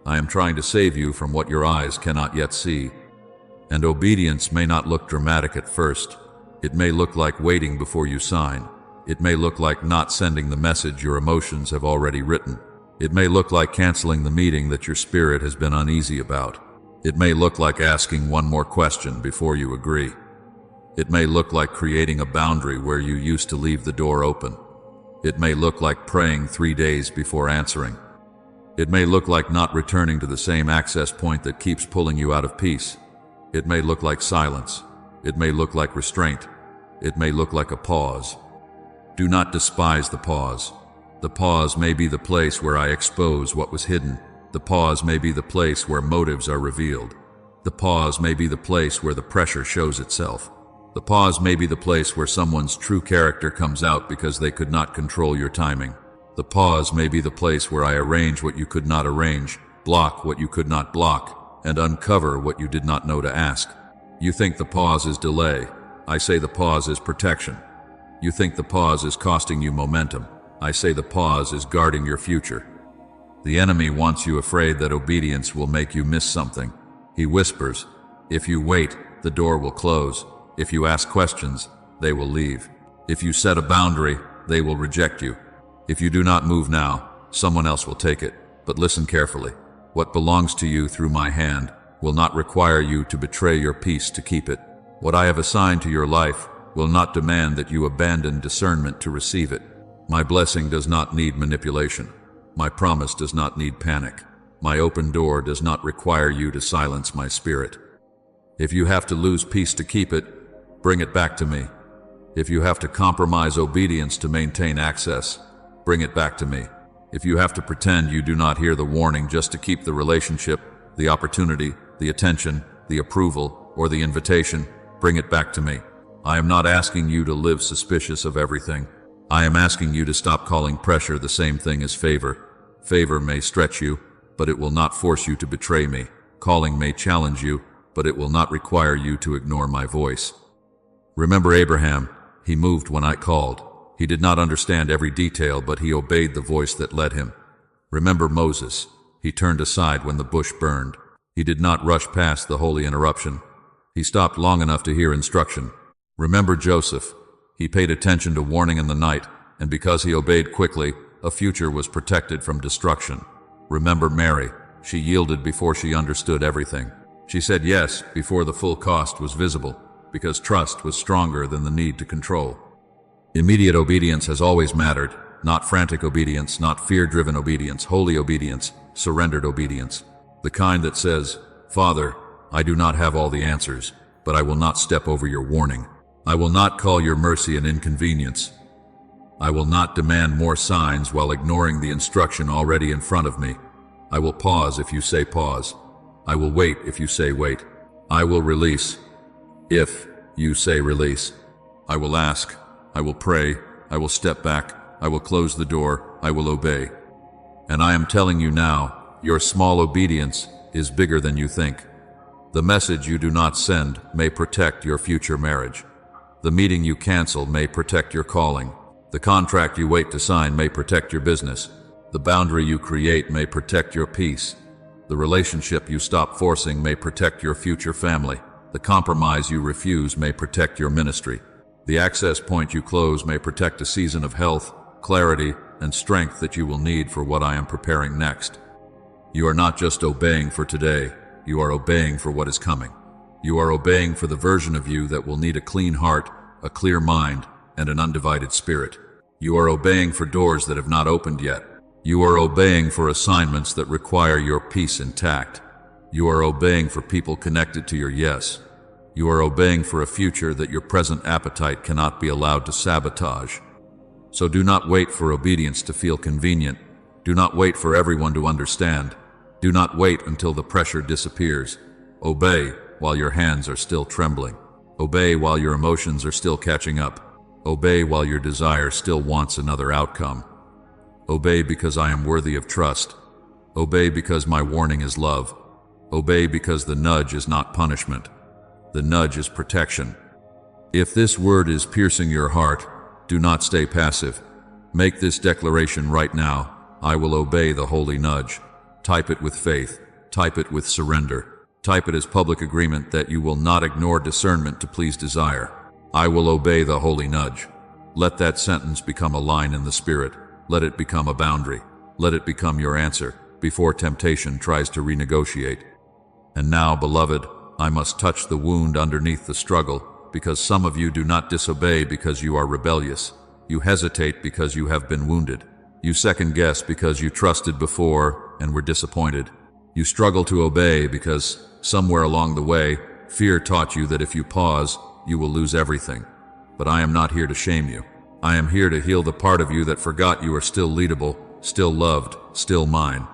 I am trying to save you from what your eyes cannot yet see. And obedience may not look dramatic at first. It may look like waiting before you sign. It may look like not sending the message your emotions have already written. It may look like canceling the meeting that your spirit has been uneasy about. It may look like asking one more question before you agree. It may look like creating a boundary where you used to leave the door open. It may look like praying 3 days before answering. It may look like not returning to the same access point that keeps pulling you out of peace. It may look like silence. It may look like restraint. It may look like a pause. Do not despise the pause. The pause may be the place where I expose what was hidden. The pause may be the place where motives are revealed. The pause may be the place where the pressure shows itself. The pause may be the place where someone's true character comes out because they could not control your timing. The pause may be the place where I arrange what you could not arrange, block what you could not block, and uncover what you did not know to ask. You think the pause is delay. I say the pause is protection. You think the pause is costing you momentum. I say the pause is guarding your future. The enemy wants you afraid that obedience will make you miss something. He whispers, if you wait, the door will close. If you ask questions, they will leave. If you set a boundary, they will reject you. If you do not move now, someone else will take it. But listen carefully. What belongs to you through my hand will not require you to betray your peace to keep it. What I have assigned to your life will not demand that you abandon discernment to receive it. My blessing does not need manipulation. My promise does not need panic. My open door does not require you to silence my spirit. If you have to lose peace to keep it, bring it back to me. If you have to compromise obedience to maintain access, bring it back to me. If you have to pretend you do not hear the warning just to keep the relationship, the opportunity, the attention, the approval, or the invitation, bring it back to me. I am not asking you to live suspicious of everything. I am asking you to stop calling pressure the same thing as favor. Favor may stretch you, but it will not force you to betray me. Calling may challenge you, but it will not require you to ignore my voice. Remember Abraham. He moved when I called. He did not understand every detail, but he obeyed the voice that led him. Remember Moses. He turned aside when the bush burned. He did not rush past the holy interruption. He stopped long enough to hear instruction. Remember Joseph. He paid attention to warning in the night, and because he obeyed quickly, a future was protected from destruction. Remember Mary. She yielded before she understood everything. She said yes before the full cost was visible, because trust was stronger than the need to control. Immediate obedience has always mattered, not frantic obedience, not fear-driven obedience, holy obedience, surrendered obedience. The kind that says, Father, I do not have all the answers, but I will not step over your warning. I will not call your mercy an inconvenience. I will not demand more signs while ignoring the instruction already in front of me. I will pause if you say pause. I will wait if you say wait. I will release if you say release. I will ask. I will pray. I will step back. I will close the door. I will obey. And I am telling you now, your small obedience is bigger than you think. The message you do not send may protect your future marriage. The meeting you cancel may protect your calling. The contract you wait to sign may protect your business. The boundary you create may protect your peace. The relationship you stop forcing may protect your future family. The compromise you refuse may protect your ministry. The access point you close may protect a season of health, clarity, and strength that you will need for what I am preparing next. You are not just obeying for today, you are obeying for what is coming. You are obeying for the version of you that will need a clean heart, a clear mind, and an undivided spirit. You are obeying for doors that have not opened yet. You are obeying for assignments that require your peace intact. You are obeying for people connected to your yes. You are obeying for a future that your present appetite cannot be allowed to sabotage. So do not wait for obedience to feel convenient. Do not wait for everyone to understand. Do not wait until the pressure disappears. Obey while your hands are still trembling. Obey while your emotions are still catching up. Obey while your desire still wants another outcome. Obey because I am worthy of trust. Obey because my warning is love. Obey because the nudge is not punishment. The nudge is protection. If this word is piercing your heart, do not stay passive. Make this declaration right now. I will obey the holy nudge. Type it with faith. Type it with surrender. Type it as public agreement that you will not ignore discernment to please desire. I will obey the holy nudge. Let that sentence become a line in the spirit. Let it become a boundary. Let it become your answer before temptation tries to renegotiate. And now, beloved, I must touch the wound underneath the struggle, because some of you do not disobey because you are rebellious. You hesitate because you have been wounded. You second guess because you trusted before and were disappointed. You struggle to obey because somewhere along the way, fear taught you that if you pause, you will lose everything. But I am not here to shame you. I am here to heal the part of you that forgot you are still leadable, still loved, still mine.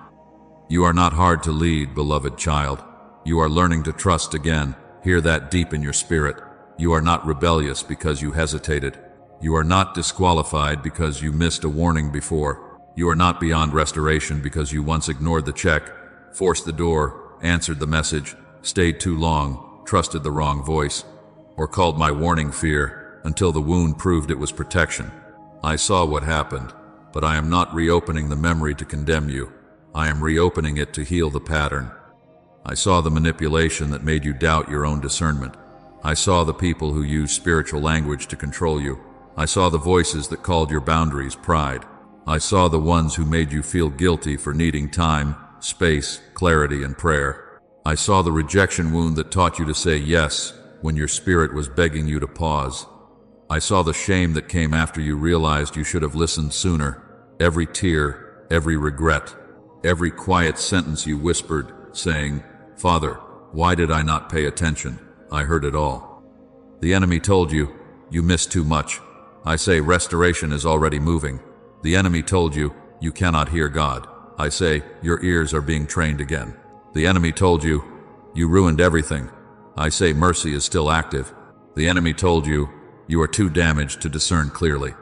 You are not hard to lead, beloved child. You are learning to trust again. Hear that deep in your spirit. You are not rebellious because you hesitated. You are not disqualified because you missed a warning before. You are not beyond restoration because you once ignored the check, forced the door, answered the message, stayed too long, trusted the wrong voice, or called my warning fear until the wound proved it was protection. I saw what happened, but I am not reopening the memory to condemn you. I am reopening it to heal the pattern. I saw the manipulation that made you doubt your own discernment. I saw the people who used spiritual language to control you. I saw the voices that called your boundaries pride. I saw the ones who made you feel guilty for needing time, space, clarity, and prayer. I saw the rejection wound that taught you to say yes when your spirit was begging you to pause. I saw the shame that came after you realized you should have listened sooner. Every tear, every regret, every quiet sentence you whispered, saying, "Father, why did I not pay attention?" I heard it all. The enemy told you, "You missed too much." I say, restoration is already moving. The enemy told you, "You cannot hear God." I say, your ears are being trained again. The enemy told you, "You ruined everything." I say, mercy is still active. The enemy told you, "You are too damaged to discern clearly."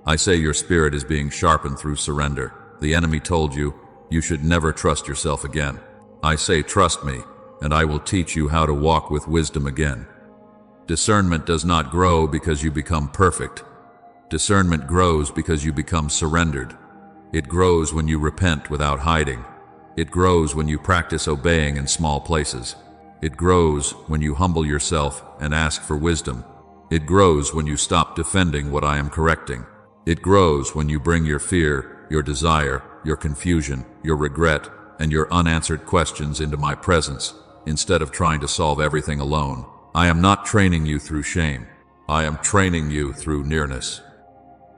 I say, your spirit is being sharpened through surrender. The enemy told you, "You should never trust yourself again." I say, trust me, and I will teach you how to walk with wisdom again. Discernment does not grow because you become perfect. Discernment grows because you become surrendered. It grows when you repent without hiding. It grows when you practice obeying in small places. It grows when you humble yourself and ask for wisdom. It grows when you stop defending what I am correcting. It grows when you bring your fear, your desire, your confusion, your regret, and your unanswered questions into my presence, instead of trying to solve everything alone. I am not training you through shame. I am training you through nearness.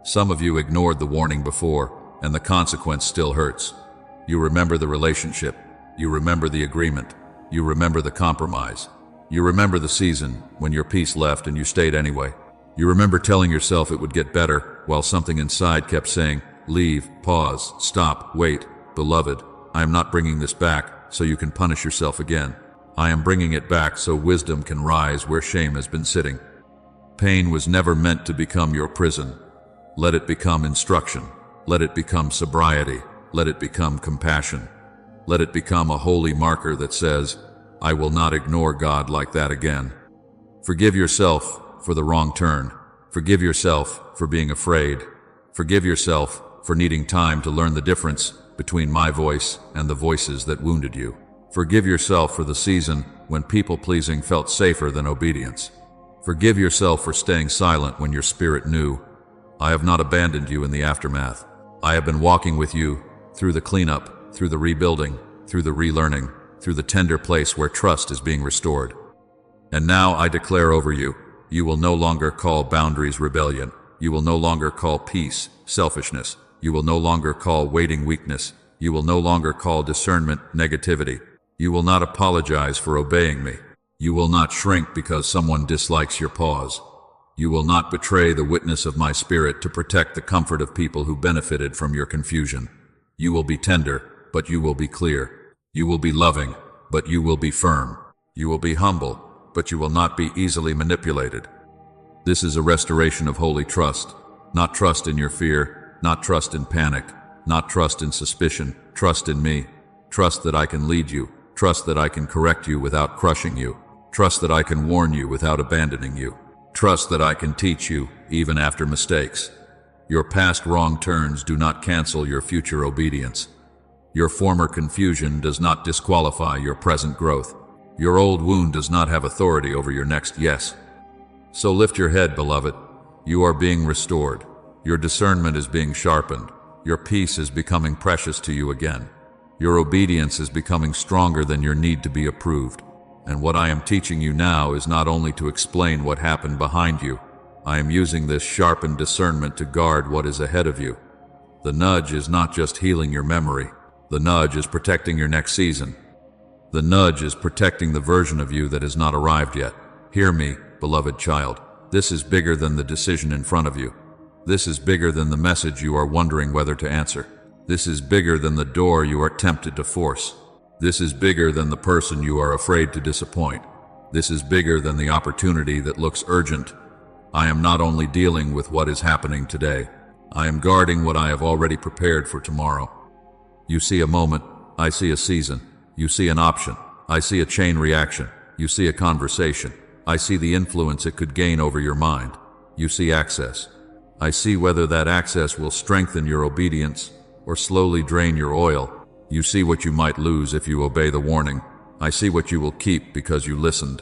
Some of you ignored the warning before, and the consequence still hurts. You remember the relationship. You remember the agreement. You remember the compromise. You remember the season when your peace left and you stayed anyway. You remember telling yourself it would get better while something inside kept saying, "Leave, pause, stop, wait." Beloved, I am not bringing this back so you can punish yourself again. I am bringing it back so wisdom can rise where shame has been sitting. Pain was never meant to become your prison. Let it become instruction. Let it become sobriety. Let it become compassion. Let it become a holy marker that says, "I will not ignore God like that again." Forgive yourself for the wrong turn. Forgive yourself for being afraid. Forgive yourself for needing time to learn the difference between my voice and the voices that wounded you. Forgive yourself for the season when people-pleasing felt safer than obedience. Forgive yourself for staying silent when your spirit knew. I have not abandoned you in the aftermath. I have been walking with you through the cleanup, through the rebuilding, through the relearning, through the tender place where trust is being restored. And now I declare over you, you will no longer call boundaries rebellion. You will no longer call peace selfishness. You will no longer call waiting weakness. You will no longer call discernment negativity. You will not apologize for obeying me. You will not shrink because someone dislikes your pause. You will not betray the witness of my spirit to protect the comfort of people who benefited from your confusion. You will be tender, but you will be clear. You will be loving, but you will be firm. You will be humble, but you will not be easily manipulated. This is a restoration of holy trust, not trust in your fear, not trust in panic, not trust in suspicion, trust in me. Trust that I can lead you, trust that I can correct you without crushing you, trust that I can warn you without abandoning you. Trust that I can teach you, even after mistakes. Your past wrong turns do not cancel your future obedience. Your former confusion does not disqualify your present growth. Your old wound does not have authority over your next yes. So lift your head, beloved. You are being restored. Your discernment is being sharpened. Your peace is becoming precious to you again. Your obedience is becoming stronger than your need to be approved. And what I am teaching you now is not only to explain what happened behind you. I am using this sharpened discernment to guard what is ahead of you. The nudge is not just healing your memory. The nudge is protecting your next season. The nudge is protecting the version of you that has not arrived yet. Hear me, beloved child. This is bigger than the decision in front of you. This is bigger than the message you are wondering whether to answer. This is bigger than the door you are tempted to force. This is bigger than the person you are afraid to disappoint. This is bigger than the opportunity that looks urgent. I am not only dealing with what is happening today. I am guarding what I have already prepared for tomorrow. You see a moment, I see a season. You see an option, I see a chain reaction. You see a conversation, I see the influence it could gain over your mind. You see access. I see whether that access will strengthen your obedience or slowly drain your oil. You see what you might lose if you obey the warning. I see what you will keep because you listened.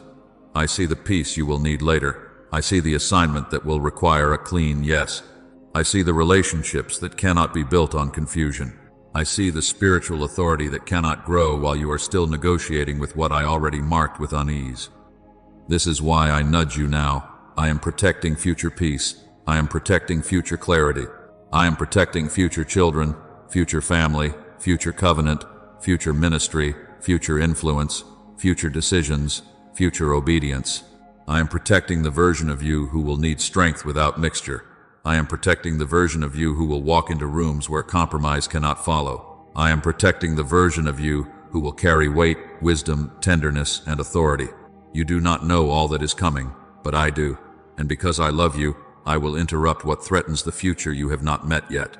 I see the peace you will need later. I see the assignment that will require a clean yes. I see the relationships that cannot be built on confusion. I see the spiritual authority that cannot grow while you are still negotiating with what I already marked with unease. This is why I nudge you now. I am protecting future peace. I am protecting future clarity. I am protecting future children, future family, future covenant, future ministry, future influence, future decisions, future obedience. I am protecting the version of you who will need strength without mixture. I am protecting the version of you who will walk into rooms where compromise cannot follow. I am protecting the version of you who will carry weight, wisdom, tenderness, and authority. You do not know all that is coming, but I do. And because I love you, I will interrupt what threatens the future you have not met yet.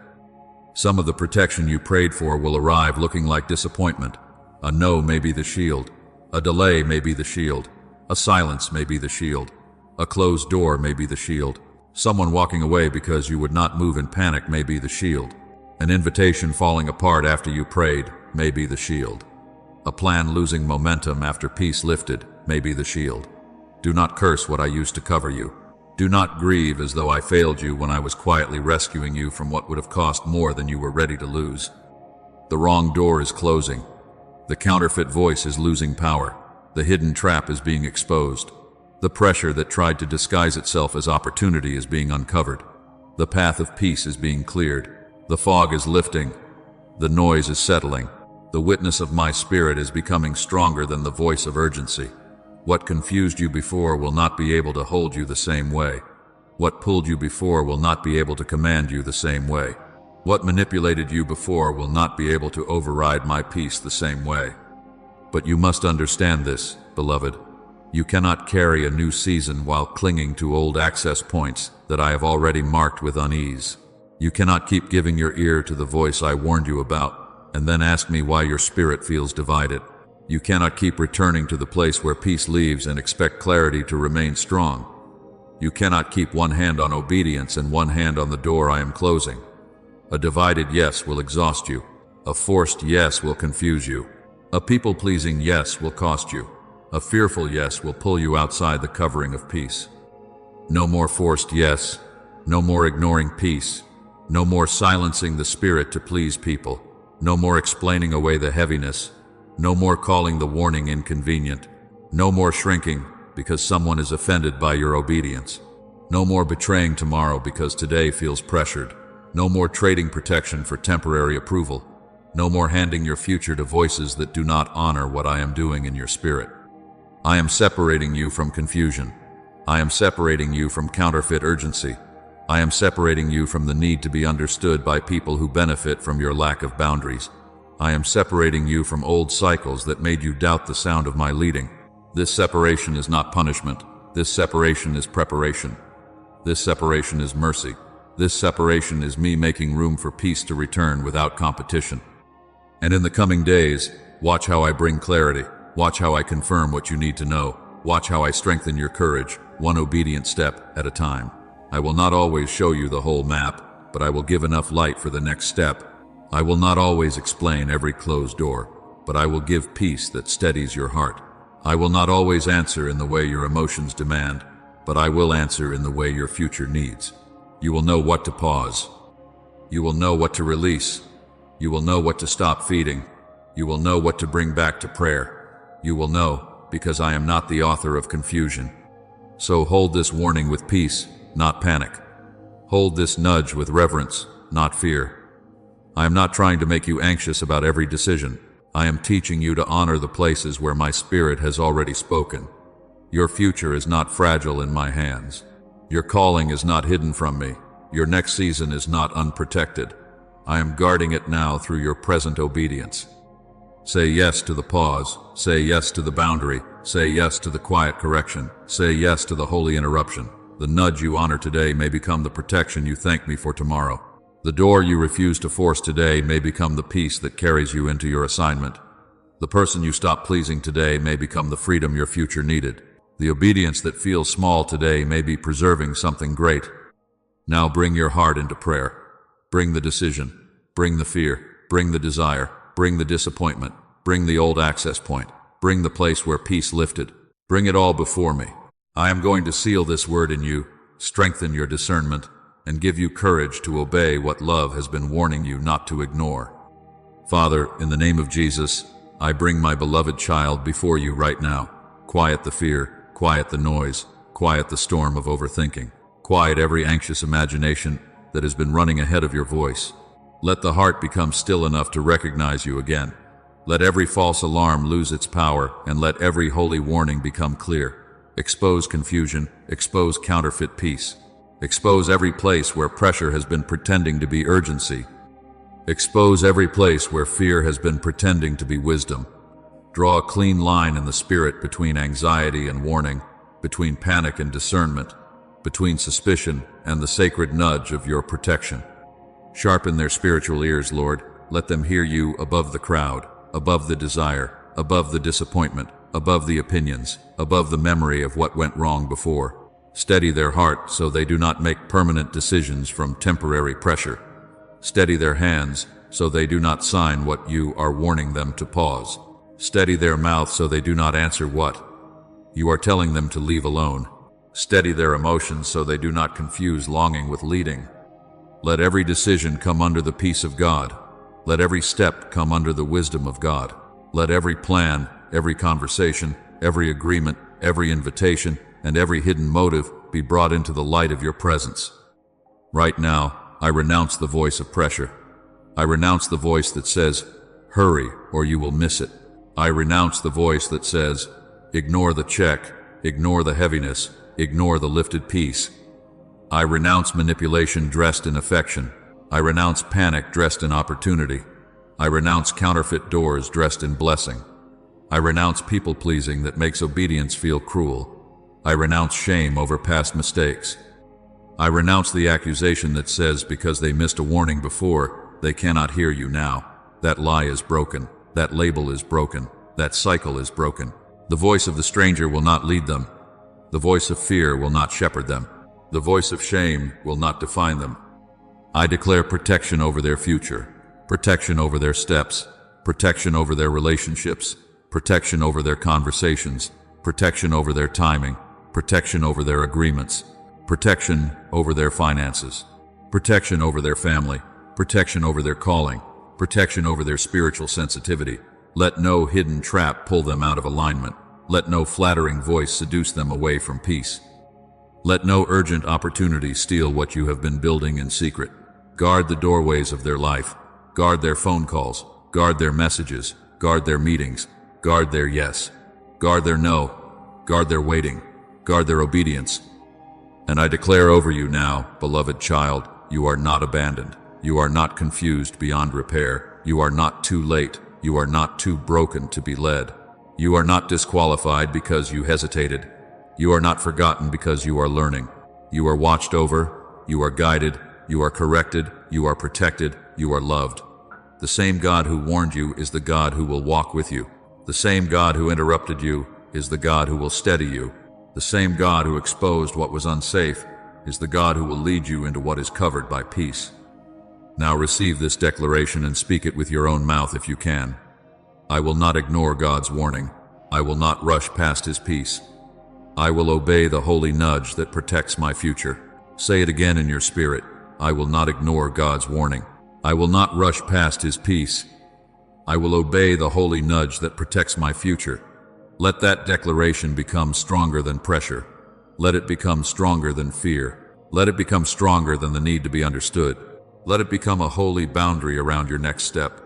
Some of the protection you prayed for will arrive looking like disappointment. A no may be the shield. A delay may be the shield. A silence may be the shield. A closed door may be the shield. Someone walking away because you would not move in panic may be the shield. An invitation falling apart after you prayed may be the shield. A plan losing momentum after peace lifted may be the shield. Do not curse what I used to cover you. Do not grieve as though I failed you when I was quietly rescuing you from what would have cost more than you were ready to lose. The wrong door is closing. The counterfeit voice is losing power. The hidden trap is being exposed. The pressure that tried to disguise itself as opportunity is being uncovered. The path of peace is being cleared. The fog is lifting. The noise is settling. The witness of my spirit is becoming stronger than the voice of urgency. What confused you before will not be able to hold you the same way. What pulled you before will not be able to command you the same way. What manipulated you before will not be able to override my peace the same way. But you must understand this, beloved. You cannot carry a new season while clinging to old access points that I have already marked with unease. You cannot keep giving your ear to the voice I warned you about, and then ask me why your spirit feels divided. You cannot keep returning to the place where peace leaves and expect clarity to remain strong. You cannot keep one hand on obedience and one hand on the door I am closing. A divided yes will exhaust you. A forced yes will confuse you. A people-pleasing yes will cost you. A fearful yes will pull you outside the covering of peace. No more forced yes. No more ignoring peace. No more silencing the spirit to please people. No more explaining away the heaviness. No more calling the warning inconvenient. No more shrinking because someone is offended by your obedience. No more betraying tomorrow because today feels pressured. No more trading protection for temporary approval. No more handing your future to voices that do not honor what I am doing in your spirit. I am separating you from confusion. I am separating you from counterfeit urgency. I am separating you from the need to be understood by people who benefit from your lack of boundaries. I am separating you from old cycles that made you doubt the sound of my leading. This separation is not punishment. This separation is preparation. This separation is mercy. This separation is me making room for peace to return without competition. And in the coming days, watch how I bring clarity. Watch how I confirm what you need to know. Watch how I strengthen your courage, one obedient step at a time. I will not always show you the whole map, but I will give enough light for the next step. I will not always explain every closed door, but I will give peace that steadies your heart. I will not always answer in the way your emotions demand, but I will answer in the way your future needs. You will know what to pause. You will know what to release. You will know what to stop feeding. You will know what to bring back to prayer. You will know, because I am not the author of confusion. So hold this warning with peace, not panic. Hold this nudge with reverence, not fear. I am not trying to make you anxious about every decision. I am teaching you to honor the places where my spirit has already spoken. Your future is not fragile in my hands. Your calling is not hidden from me. Your next season is not unprotected. I am guarding it now through your present obedience. Say yes to the pause. Say yes to the boundary. Say yes to the quiet correction. Say yes to the holy interruption. The nudge you honor today may become the protection you thank me for tomorrow. The door you refuse to force today may become the peace that carries you into your assignment. The person you stop pleasing today may become the freedom your future needed. The obedience that feels small today may be preserving something great. Now bring your heart into prayer. Bring the decision. Bring the fear. Bring the desire. Bring the disappointment. Bring the old access point. Bring the place where peace lifted. Bring it all before me. I am going to seal this word in you, strengthen your discernment, and give you courage to obey what love has been warning you not to ignore. Father, in the name of Jesus, I bring my beloved child before you right now. Quiet the fear, quiet the noise, quiet the storm of overthinking. Quiet every anxious imagination that has been running ahead of your voice. Let the heart become still enough to recognize you again. Let every false alarm lose its power, and let every holy warning become clear. Expose confusion, expose counterfeit peace. Expose every place where pressure has been pretending to be urgency. Expose every place where fear has been pretending to be wisdom. Draw a clean line in the spirit between anxiety and warning, between panic and discernment, between suspicion and the sacred nudge of your protection. Sharpen their spiritual ears, Lord. Let them hear you above the crowd, above the desire, above the disappointment, above the opinions, above the memory of what went wrong before. Steady their heart so they do not make permanent decisions from temporary pressure. Steady their hands so they do not sign what you are warning them to pause. Steady their mouth so they do not answer what you are telling them to leave alone. Steady their emotions so they do not confuse longing with leading. Let every decision come under the peace of God. Let every step come under the wisdom of God. Let every plan, every conversation, every agreement, every invitation, and every hidden motive be brought into the light of your presence. Right now, I renounce the voice of pressure. I renounce the voice that says, hurry or you will miss it. I renounce the voice that says, ignore the check, ignore the heaviness, ignore the lifted peace. I renounce manipulation dressed in affection. I renounce panic dressed in opportunity. I renounce counterfeit doors dressed in blessing. I renounce people-pleasing that makes obedience feel cruel. I renounce shame over past mistakes. I renounce the accusation that says because they missed a warning before, they cannot hear you now. That lie is broken. That label is broken. That cycle is broken. The voice of the stranger will not lead them. The voice of fear will not shepherd them. The voice of shame will not define them. I declare protection over their future, protection over their steps, protection over their relationships, protection over their conversations, protection over their timing, protection over their agreements, protection over their finances, protection over their family, protection over their calling, protection over their spiritual sensitivity. Let no hidden trap pull them out of alignment. Let no flattering voice seduce them away from peace. Let no urgent opportunity steal what you have been building in secret. Guard the doorways of their life. Guard their phone calls. Guard their messages. Guard their meetings. Guard their yes. Guard their no. Guard their waiting. Guard their obedience. And I declare over you now, beloved child, you are not abandoned. You are not confused beyond repair. You are not too late. You are not too broken to be led. You are not disqualified because you hesitated. You are not forgotten because you are learning. You are watched over. You are guided. You are corrected. You are protected. You are loved. The same God who warned you is the God who will walk with you. The same God who interrupted you is the God who will steady you. The same God who exposed what was unsafe is the God who will lead you into what is covered by peace. Now receive this declaration and speak it with your own mouth if you can. I will not ignore God's warning. I will not rush past His peace. I will obey the holy nudge that protects my future. Say it again in your spirit. I will not ignore God's warning. I will not rush past His peace. I will obey the holy nudge that protects my future. Let that declaration become stronger than pressure. Let it become stronger than fear. Let it become stronger than the need to be understood. Let it become a holy boundary around your next step.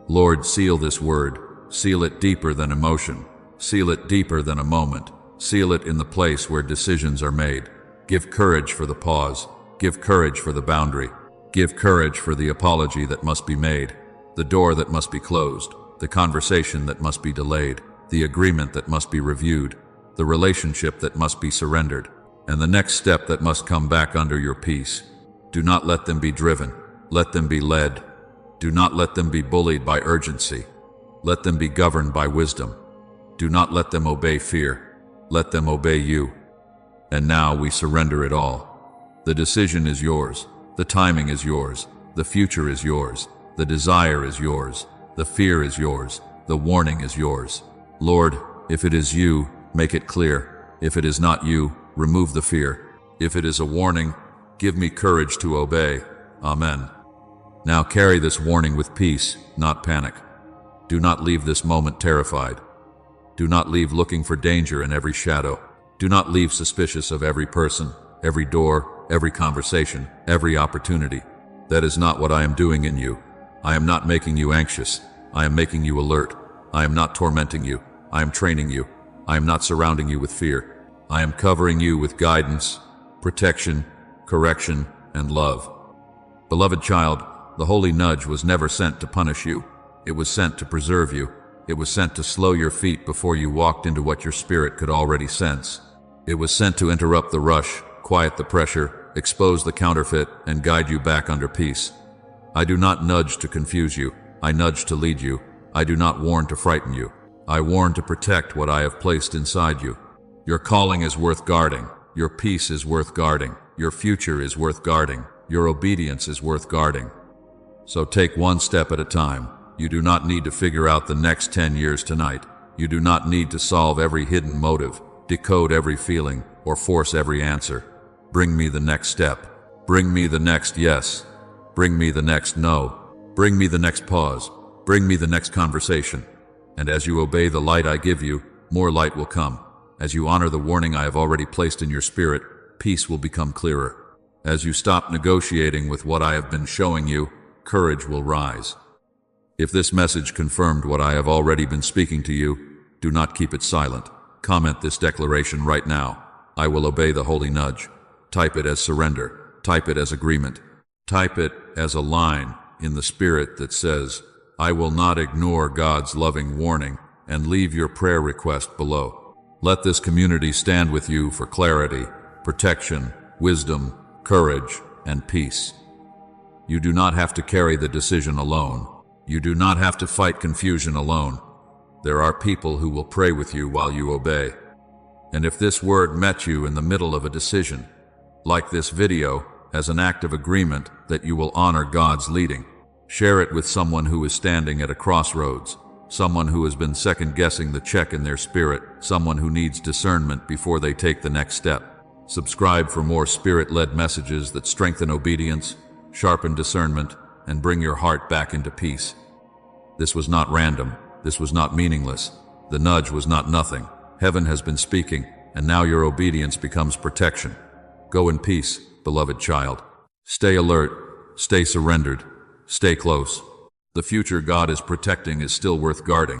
Lord, seal this word. Seal it deeper than emotion. Seal it deeper than a moment. Seal it in the place where decisions are made. Give courage for the pause. Give courage for the boundary. Give courage for the apology that must be made, the door that must be closed, the conversation that must be delayed, the agreement that must be reviewed, the relationship that must be surrendered, and the next step that must come back under your peace. Do not let them be driven. Let them be led. Do not let them be bullied by urgency. Let them be governed by wisdom. Do not let them obey fear. Let them obey you. And now we surrender it all. The decision is yours. The timing is yours. The future is yours. The desire is yours. The fear is yours. The warning is yours. Lord, if it is you, make it clear. If it is not you, remove the fear. If it is a warning, Give me courage to obey. Amen. Now carry this warning with peace, not panic. Do not leave this moment terrified. Do not leave looking for danger in every shadow. Do not leave suspicious of every person, every door, every conversation, every opportunity. That is not what I am doing in you. I am not making you anxious. I am making you alert. I am not tormenting you. I am training you. I am not surrounding you with fear. I am covering you with guidance, protection, correction, and love. Beloved child, the holy nudge was never sent to punish you. It was sent to preserve you. It was sent to slow your feet before you walked into what your spirit could already sense. It was sent to interrupt the rush, quiet the pressure, expose the counterfeit, and guide you back under peace. I do not nudge to confuse you. I nudge to lead you. I do not warn to frighten you. I warn to protect what I have placed inside you. Your calling is worth guarding. Your peace is worth guarding. Your future is worth guarding. Your obedience is worth guarding. So take one step at a time. You do not need to figure out the next 10 years tonight. You do not need to solve every hidden motive, decode every feeling, or force every answer. Bring me the next step. Bring me the next yes. Bring me the next no. Bring me the next pause. Bring me the next conversation. And as you obey the light I give you, more light will come. As you honor the warning I have already placed in your spirit, peace will become clearer. As you stop negotiating with what I have been showing you, courage will rise. If this message confirmed what I have already been speaking to you, do not keep it silent. Comment this declaration right now. I will obey the holy nudge. Type it as surrender. Type it as agreement. Type it as a line in the spirit that says, I will not ignore God's loving warning, and leave your prayer request below. Let this community stand with you for clarity, protection, wisdom, courage, and peace. You do not have to carry the decision alone. You do not have to fight confusion alone. There are people who will pray with you while you obey. And if this word met you in the middle of a decision, like this video, as an act of agreement that you will honor God's leading, share it with someone who is standing at a crossroads, someone who has been second-guessing the check in their spirit, someone who needs discernment before they take the next step. Subscribe for more spirit-led messages that strengthen obedience, sharpen discernment, and bring your heart back into peace. This was not random. This was not meaningless. The nudge was not nothing. Heaven has been speaking, and now your obedience becomes protection. Go in peace, beloved child. Stay alert. Stay surrendered. Stay close. The future God is protecting is still worth guarding.